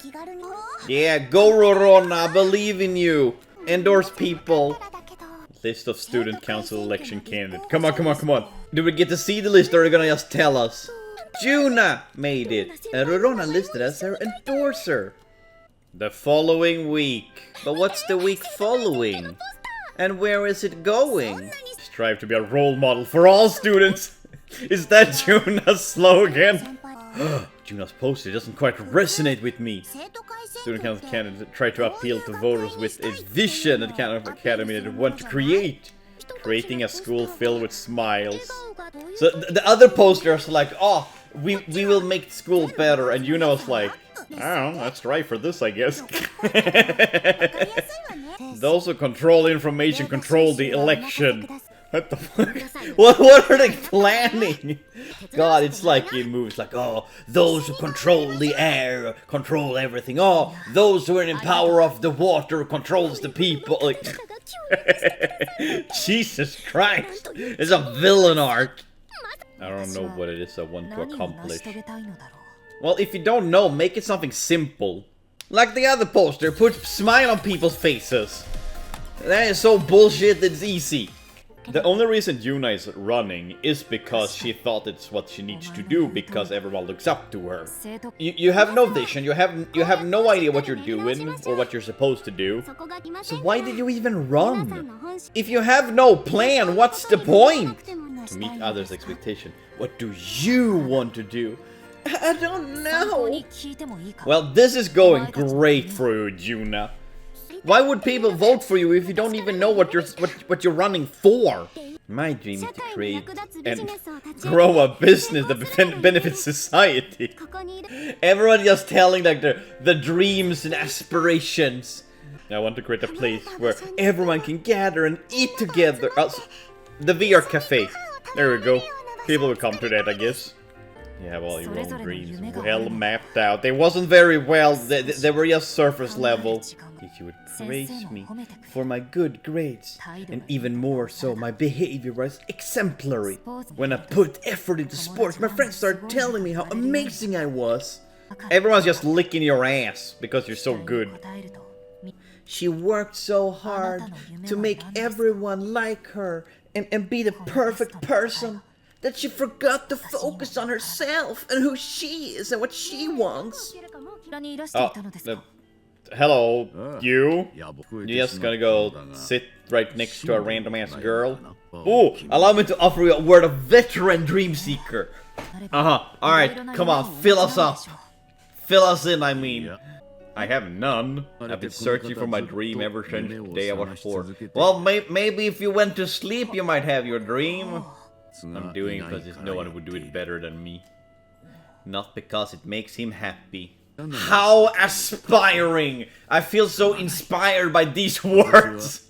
Yeah, go Rorona, I believe in you! Endorse people! List of student council election candidates. Come on, come on, come on! Do we get to see the list or are they gonna just tell us? Juna made it! And Rorona listed as her endorser! The following week. But what's the week following? And where is it going? Strive to be a role model for all students! Is that Juna's slogan? Juna's poster doesn't quite resonate with me. Student council candidates try to appeal to voters with a vision at the kind of academy that they want to create. Creating a school filled with smiles. So the other posters are like, oh, we will make school better, and Juna's like, I don't know, let's try for this, I guess. Those who control information control the election. What the fuck? What are they planning? God, it's like in movies like, oh, those who control the air control everything. Oh, those who are in power of the water controls the people. Like, Jesus Christ, it's a villain arc. I don't know what it is I want to accomplish. Well, if you don't know, make it something simple. Like the other poster, put smile on people's faces. That is so bullshit that it's easy. The only reason Yuna is running is because she thought it's what she needs to do because everyone looks up to her. You have no vision, you have no idea what you're doing or what you're supposed to do. So why did you even run? If you have no plan, what's the point? To meet others' expectation. What do you want to do? I don't know. Well, this is going great for you, Yuna. Why would people vote for you if you don't even know what you're running for? My dream is to create and grow a business that benefits society. Everyone just telling like the dreams and aspirations. I want to create a place where everyone can gather and eat together. The VR cafe. There we go. People will come to that, I guess. You have all your own dreams well mapped out. They wasn't very well. They were just surface level. If you would praise me for my good grades, and even more so, my behavior was exemplary. When I put effort into sports, my friends started telling me how amazing I was. Everyone's just licking your ass because you're so good. She worked so hard to make everyone like her and be the perfect person that she forgot to focus on herself and who she is and what she wants. Hello, you? You're just gonna go sit right next to a random ass girl? Ooh, allow me to offer you a word of veteran dream seeker. Alright, come on, fill us up. Fill us in, I mean. I have none. I've been searching for my dream ever since the day I was 4. Well, maybe if you went to sleep, you might have your dream. I'm doing it because no one would do it better than me. Not because it makes him happy. How aspiring! I feel so inspired by these words!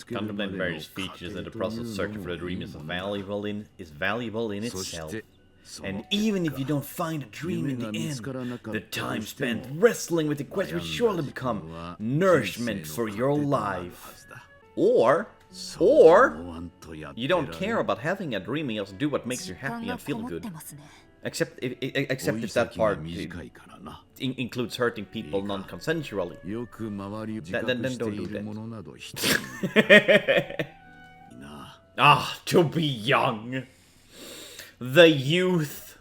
Contemplate various features in the process of searching for a dream is valuable in itself. And even if you don't find a dream in the end, the time spent wrestling with the quest will surely become nourishment for your life. Or Or you don't care about having a dream and just do what makes you happy and feel good. Except if that part includes hurting people non-consensually. Then don't do that. Ah, to be young. The youth.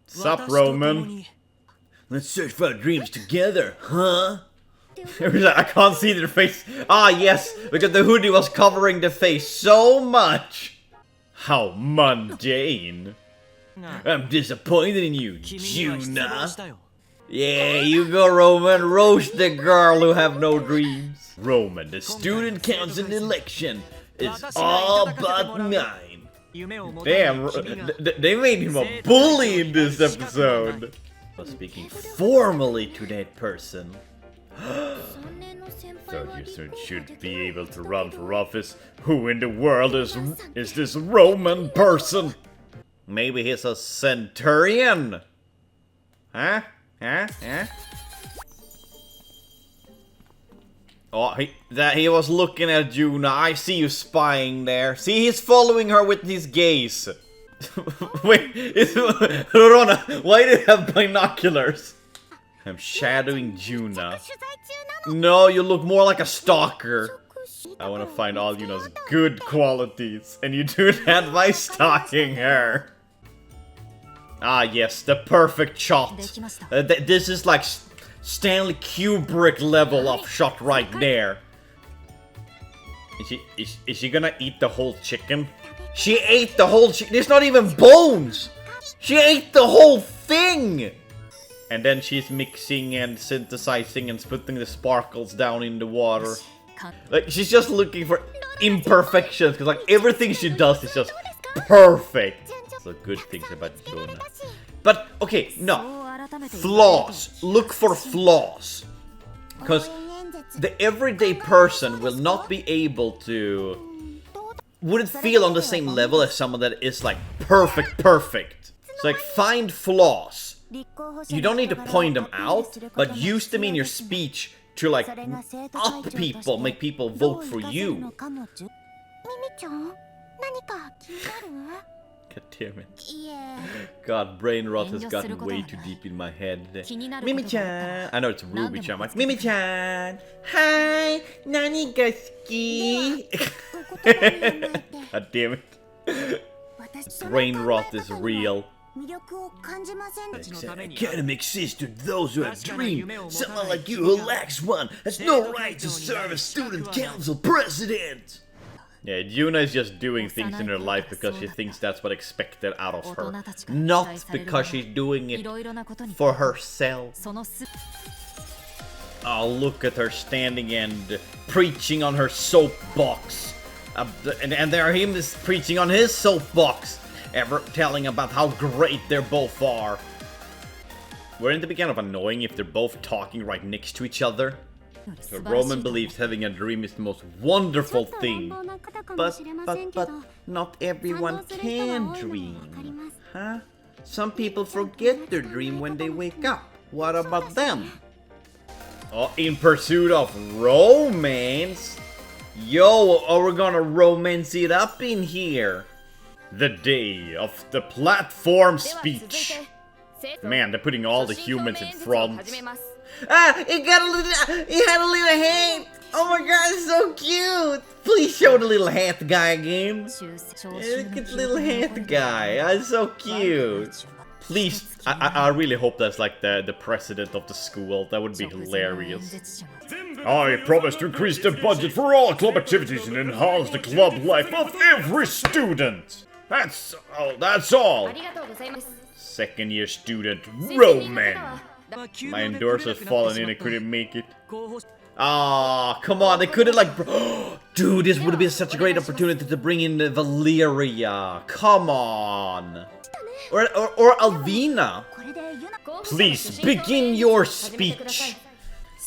Sup, Roman? Let's search for our dreams together, huh? I can't see their face. Ah, yes, because the hoodie was covering the face so much. How mundane. I'm disappointed in you, Juna. Yeah, you go, Roman. Roast the girl who have no dreams. Roman, the student council election is all but 9. Damn, they made him a bully in this episode. Speaking formally to that person. Third year student should be able to run for office. Who in the world is this Roman person? Maybe he's a centurion? Huh? Oh, he was looking at Juna. I see you spying there. See, he's following her with his gaze. Wait, Rona, why do you have binoculars? I'm shadowing Juna. No, you look more like a stalker. I want to find all Juna's good qualities, and you do that by stalking her. Ah, yes, the perfect shot. This is like Stanley Kubrick level of shot right there. Is she gonna eat the whole chicken? She ate the whole chicken. There's not even bones. She ate the whole thing. And then she's mixing and synthesizing and putting the sparkles down in the water. Like, she's just looking for imperfections, because like everything she does is just perfect. So good things about Juna. But okay, no. Flaws. Look for flaws. Because the everyday person will not be able to... wouldn't feel on the same level as someone that is like perfect. So like, find flaws. You don't need to point them out, but use them in your speech to like up people, make people vote for you. God damn it. God, brain rot has gotten way too deep in my head. Mimi-chan! I know it's Ruby-chan. I'm like, Mimi-chan! Hi! Nani ga suki? God damn it. Brain rot is real. Academic exist to those who have dreams. Someone like you who lacks one has no right to serve as student council president. Yeah, Juna is just doing things in her life because she thinks that's what's expected out of her. Not because she's doing it for herself. Oh, look at her standing and preaching on her soapbox. And there him is preaching on his soapbox. Ever telling about how great they're both are. Wouldn't it be kind of annoying if they're both talking right next to each other? So Roman believes having a dream is the most wonderful thing. But not everyone can dream. Huh? Some people forget their dream when they wake up. What about them? Oh, in pursuit of romance? Yo, are we gonna romance it up in here? The day of the platform speech. Man, they're putting all the humans in front. Ah, it had a little hat. Oh my god, it's so cute. Please show the little hat guy again. Look at the little hat guy. Oh, it's so cute. Please, I really hope that's like the president of the school. That would be hilarious. I promise to increase the budget for all club activities and enhance the club life of every student. That's all. Second year student, Roman. My endorser's fallen in and couldn't make it. Ah, come on, they couldn't like... Dude, this would have been such a great opportunity to bring in Valeria. Come on. Or Alvina. Please, begin your speech.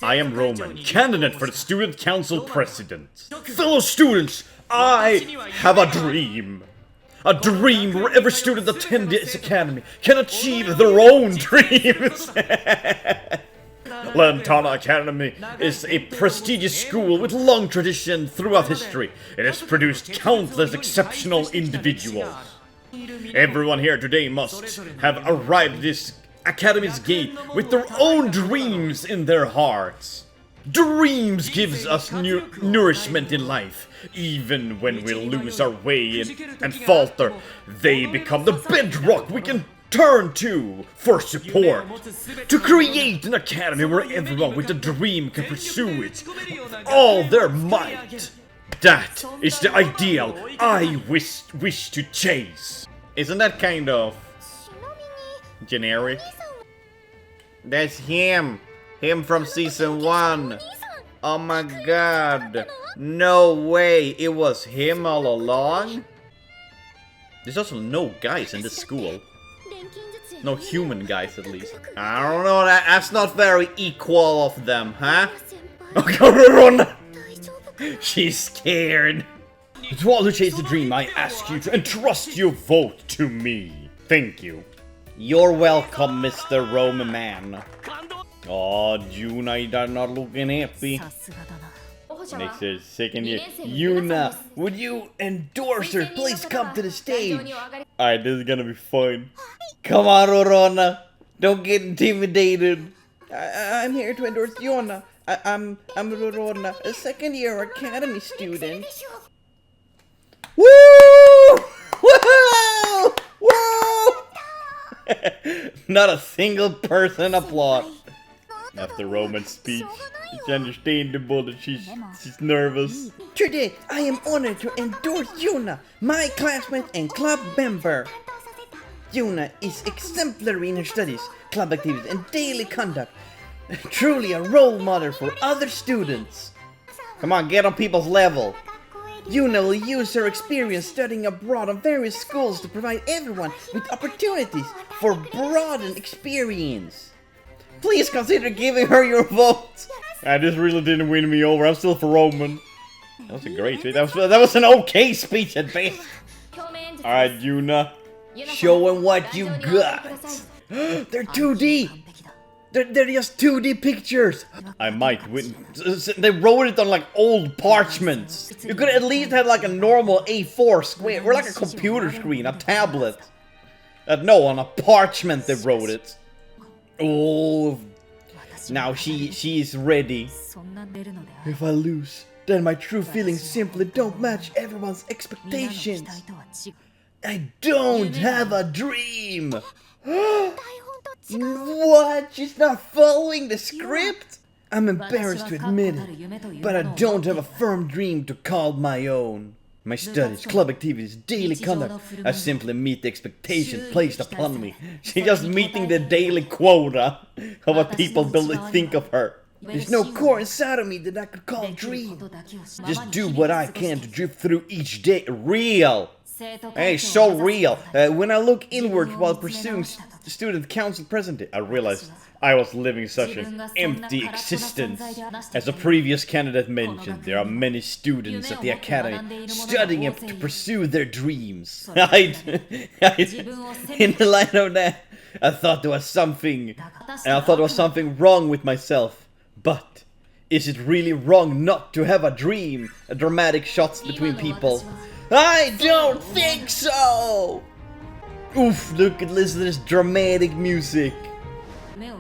I am Roman, candidate for the student council president. Fellow students, I have a dream. A dream where every student attending this academy can achieve their own dreams. Lantarna Academy is a prestigious school with long tradition throughout history. It has produced countless exceptional individuals. Everyone here today must have arrived at this Academy's gate with their own dreams in their hearts. Dreams gives us nourishment in life. Even when we lose our way and falter, they become the bedrock we can turn to for support. To create an academy where everyone with a dream can pursue it with all their might. That is the ideal I wish to chase. Isn't that kind of generic? That's him. Him from season 1. Oh my god. No way. It was him all along? There's also no guys in this school. No human guys, at least. I don't know, that's not very equal of them, huh? Okay, run! She's scared. To all who chase the dream, I ask you to entrust your vote to me. Thank you. You're welcome, Mr. Roman Man. Oh, Yuna, you're not looking happy. Next year, second year. Yuna, would you endorse her? Please come to the stage. Alright, this is gonna be fun. Come on, Rorona. Don't get intimidated. I'm here to endorse Yuna. I'm Rorona, a second year academy student. Woo! Woo! Woo! Not a single person applaud. After Roman's speech, it's understandable that she's nervous. Today, I am honored to endorse Yuna, my classmate and club member. Yuna is exemplary in her studies, club activities, and daily conduct. Truly a role model for other students. Come on, get on people's level. Yuna will use her experience studying abroad on various schools to provide everyone with opportunities for broadened experience. Please consider giving her your vote. This really didn't win me over. I'm still for Roman. That was a great speech. That was an okay speech at best. Alright, Yuna. Show them what you got. They're 2D. They're just 2D pictures. I might win. They wrote it on like old parchments. You could at least have like a normal A4 square or like a computer screen, a tablet. No, on a parchment they wrote it. Oh, now she's ready. If I lose, then my true feelings simply don't match everyone's expectations. I don't have a dream. What? She's not following the script? I'm embarrassed to admit it, but I don't have a firm dream to call my own. My studies, club activities, daily conduct, I simply meet the expectations placed upon me. She's just meeting the daily quota of what people think of her. There's no core inside of me that I could call dream. Just do what I can to drift through each day. Real! Hey, so real. When I look inward while pursuing student council president, I realized I was living such an empty existence. As the previous candidate mentioned, there are many students at the academy studying to pursue their dreams. In the light of that, I thought there was something wrong with myself. But is it really wrong not to have a dream? Dramatic shots between people. I don't think so! Oof, listen to this dramatic music.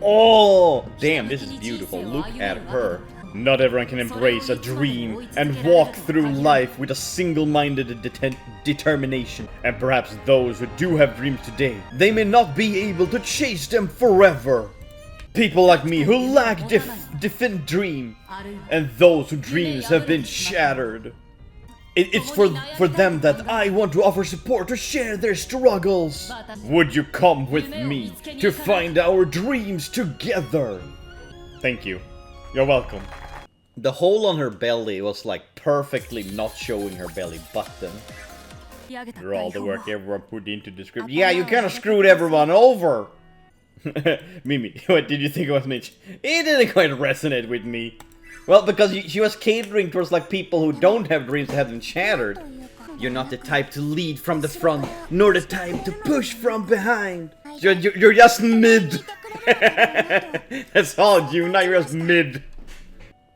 Oh, damn, this is beautiful. Look at her. Not everyone can embrace a dream and walk through life with a single-minded determination. And perhaps those who do have dreams today, they may not be able to chase them forever. People like me who lack definite dream, and those whose dreams have been shattered. It's for them that I want to offer support to share their struggles. Would you come with me to find our dreams together? Thank you. You're welcome. The hole on her belly was like perfectly not showing her belly button. For all the work everyone put into the script. Yeah, you kind of screwed everyone over. Mimi, what did you think was Mitch? It didn't quite resonate with me. Well, because she was catering towards like people who don't have dreams that have been shattered. You're not the type to lead from the front, nor the type to push from behind. You're just mid. That's all, Yuna, you're just mid.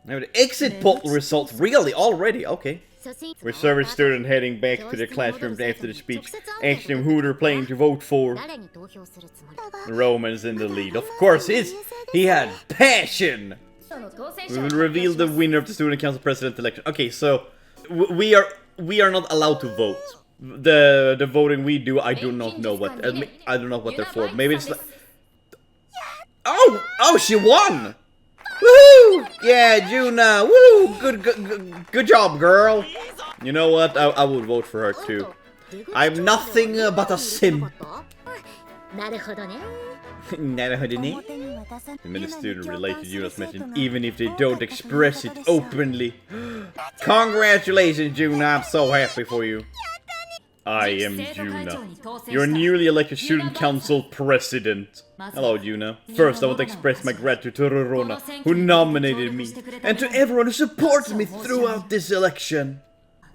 Now the exit poll results, really? Already? Okay. Reservist student heading back to their classrooms after the speech, asking them who they're planning to vote for. Roman's in the lead. Of course, he had passion! We will reveal the winner of the student council president election. Okay, so we are not allowed to vote. The voting we do, I do not know what I don't know what they're for. Maybe it's like, oh, she won! Woo! Yeah, Juna! Woo! Good job, girl. You know what? I would vote for her too. I'm nothing but a sim. Many students relate to Juna's message, even if they don't express it openly. Congratulations, Juna! I'm so happy for you. I am Juna, your newly elected student council president. Hello, Juna. First, I want to express my gratitude to Rorona, who nominated me, and to everyone who supported me throughout this election.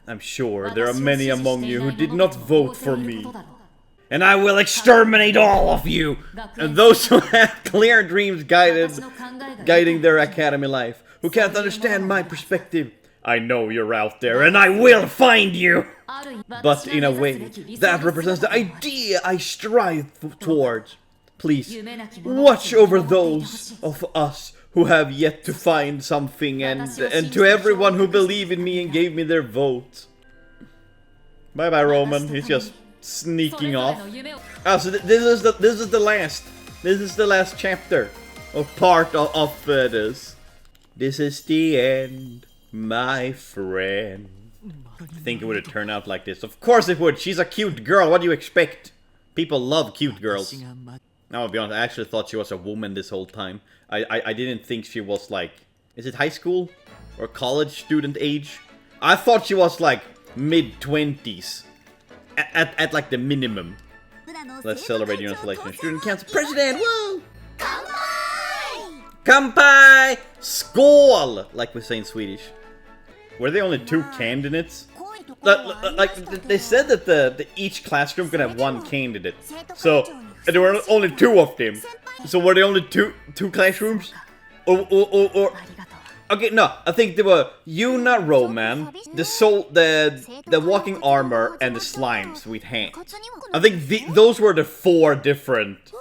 I'm sure there are many among you who did not vote for me. And I will exterminate all of you! And those who have clear dreams guiding their academy life, who can't understand my perspective. I know you're out there, and I will find you! But in a way, that represents the idea I strive towards. Please, watch over those of us who have yet to find something, and to everyone who believed in me and gave me their vote. Bye-bye, Roman. He's just sneaking off. Ah, so this is the last chapter, or part of this. This is the end, my friend. I think it would have turned out like this. Of course it would. She's a cute girl. What do you expect? People love cute girls. Now, I'll be honest, I actually thought she was a woman this whole time. I didn't think she was like... Is it high school? Or college student age? I thought she was like mid-20s. At like the minimum. Let's celebrate your selection. Student council president! Woo! Kampai! Skål! Like we say in Swedish. Were there only 2 candidates? Like, they said that each classroom could have 1 candidate. So, there were only 2 of them. So were there only two classrooms? Or okay, no, I think there were Yuna, Roman, the walking armor, and the slimes with hands. I think those were the 4 different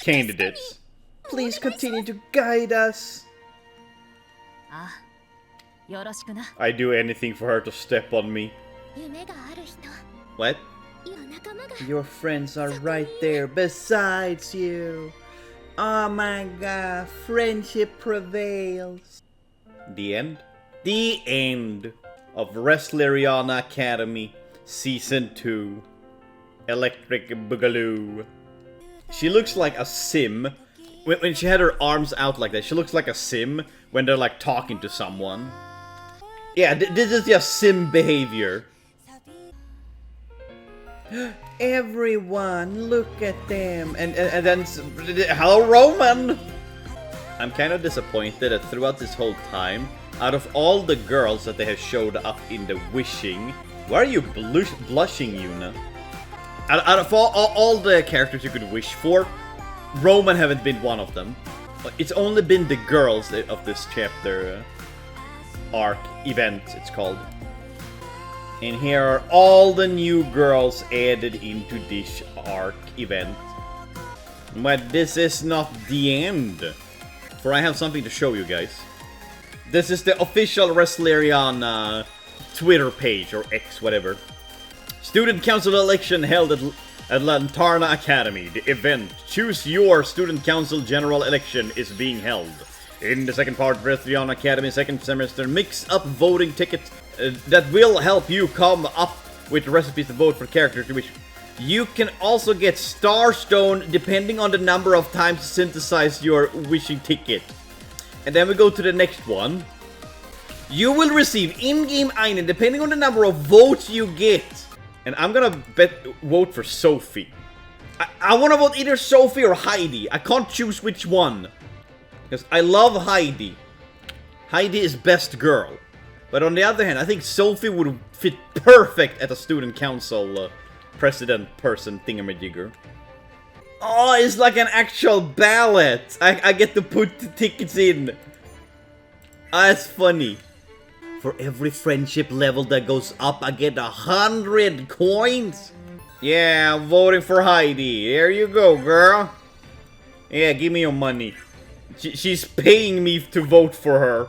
candidates. Please continue to guide us. I do anything for her to step on me. What? Your friends are right there besides you. Oh my god, friendship prevails. The end? The end of Resleriana Academy Season 2. Electric Boogaloo. She looks like a sim. When she had her arms out like that, she looks like a sim when they're like talking to someone. Yeah, this is just sim behavior. Everyone, look at them. And then, hello, Roman! I'm kind of disappointed that throughout this whole time, out of all the girls that they have showed up in the wishing, why are you blushing, Yuna? Out of all the characters you could wish for, Roman haven't been one of them. It's only been the girls of this chapter arc event, it's called. And here are all the new girls added into this arc event. But this is not the end. For I have something to show you guys. This is the official Resleriana Twitter page, or X, whatever. Student council election held at Lantarna Academy. The event, Choose Your Student Council General Election, is being held. In the second part of Resleriana Academy second semester, mix up voting tickets that will help you come up with recipes to vote for characters you wish. You can also get Starstone depending on the number of times you synthesize your wishing ticket. And then we go to the next one. You will receive in-game Einen depending on the number of votes you get. And I'm gonna vote for Sophie. I wanna vote either Sophie or Heidi. I can't choose which one. Because I love Heidi. Heidi is best girl. But on the other hand, I think Sophie would fit perfect at a student council president person thingamajigger. Oh, it's like an actual ballot. I get to put the tickets in. That's funny. For every friendship level that goes up, I get 100 coins. Yeah, I'm voting for Heidi. There you go, girl. Yeah, give me your money. She's paying me to vote for her.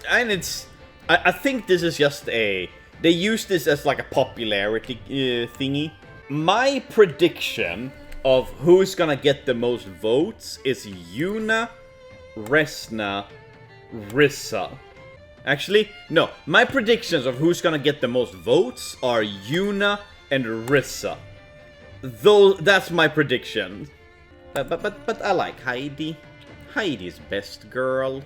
And it's... I think this is just a... They use this as like a popularity thingy. My prediction of who's gonna get the most votes is Yuna, Resna, Rissa. Actually, no. My predictions of who's gonna get the most votes are Yuna and Rissa. Though that's my prediction. But I like Heidi. Heidi's best girl.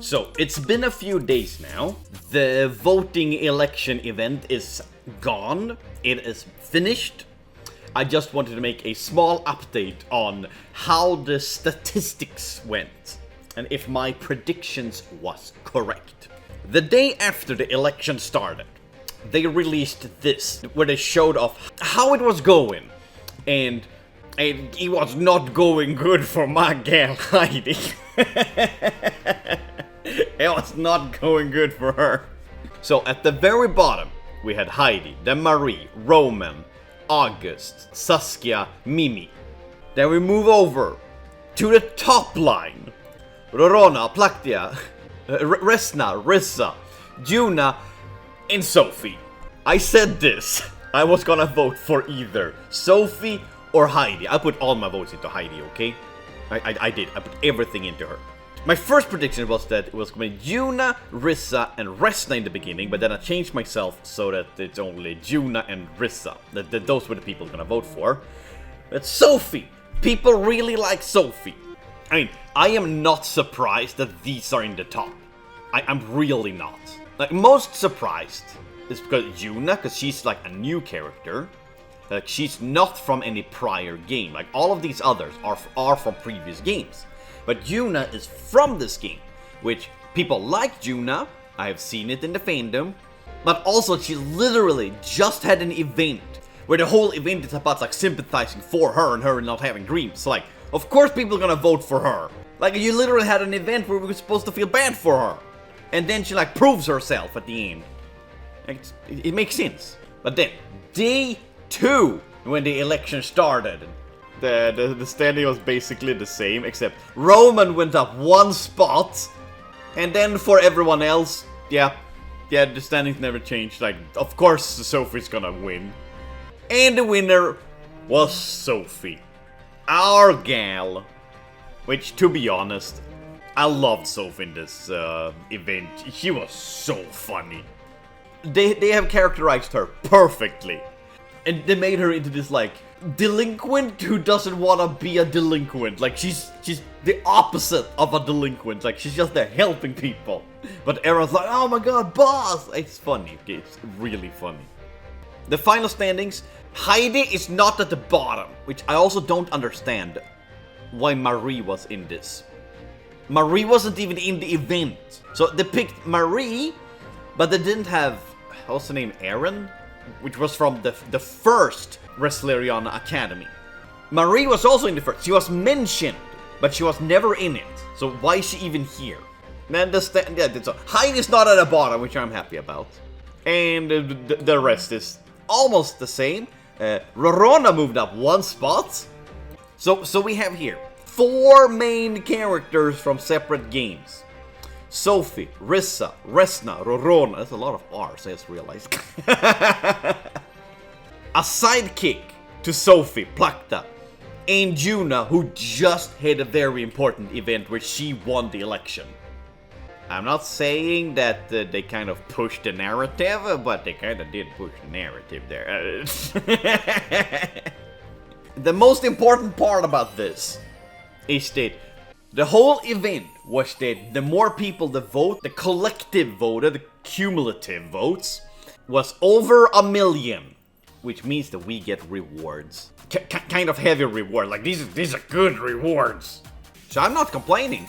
So, it's been a few days now. The voting election event is gone. It is finished. I just wanted to make a small update on how the statistics went and if my predictions was correct. The day after the election started, they released this, where they showed off how it was going. And it was not going good for my gal Heidi. It was not going good for her. So at the very bottom, we had Heidi, then Marie, Roman, August, Saskia, Mimi. Then we move over to the top line. Rorona, Plaktia, Resna, Rissa, Juna, and Sophie. I said this. I was gonna vote for either Sophie or Heidi. I put all my votes into Heidi, okay? I did. I put everything into her. My first prediction was that it was going to be Juna, Rissa, and Resna in the beginning, but then I changed myself so that it's only Juna and Rissa. That those were the people I'm gonna vote for. But Sophie! People really like Sophie. I mean, I am not surprised that these are in the top. I'm really not. Like, most surprised is because Juna, because she's like a new character. Like, she's not from any prior game. Like, all of these others are from previous games. But Juna is from this game, which people like Juna. I have seen it in the fandom. But also, she literally just had an event where the whole event is about like sympathizing for her and her not having dreams. So, like, of course people are gonna vote for her. Like, you literally had an event where we were supposed to feel bad for her. And then she like proves herself at the end. It makes sense. But then, day 2, when the election started, the standing was basically the same, except Roman went up 1 spot. And then for everyone else, yeah, the standings never changed. Like, of course Sophie's gonna win. And the winner was Sophie. Our gal. Which, to be honest, I loved Sophie in this event. She was so funny. They have characterized her perfectly. And they made her into this, like, delinquent who doesn't want to be a delinquent. Like, she's the opposite of a delinquent. Like, she's just there helping people. But everyone's like, oh my god, boss! It's funny. Okay, it's really funny. The final standings, Heidi is not at the bottom, which I also don't understand why Marie was in this. Marie wasn't even in the event. So they picked Marie, but they didn't have, what's the name, Aaron? Which was from the first Resleriana Academy. Marie was also in the first. She was mentioned, but she was never in it. So why is she even here? Man, so Heidi's not at the bottom, which I'm happy about. And the rest is almost the same. Rorona moved up 1 spot. So we have here 4 main characters from separate games. Sophie, Rissa, Resna, Rorona. That's a lot of R's, I just realized. A sidekick to Sophie, Plakta, and Juna, who just had a very important event where she won the election. I'm not saying that they kind of pushed the narrative, but they kind of did push the narrative there. The most important part about this is that the whole event was that the more people that vote, the collective vote, the cumulative votes, was over 1 million. Which means that we get rewards. Kind of heavy reward, like these are good rewards. So I'm not complaining.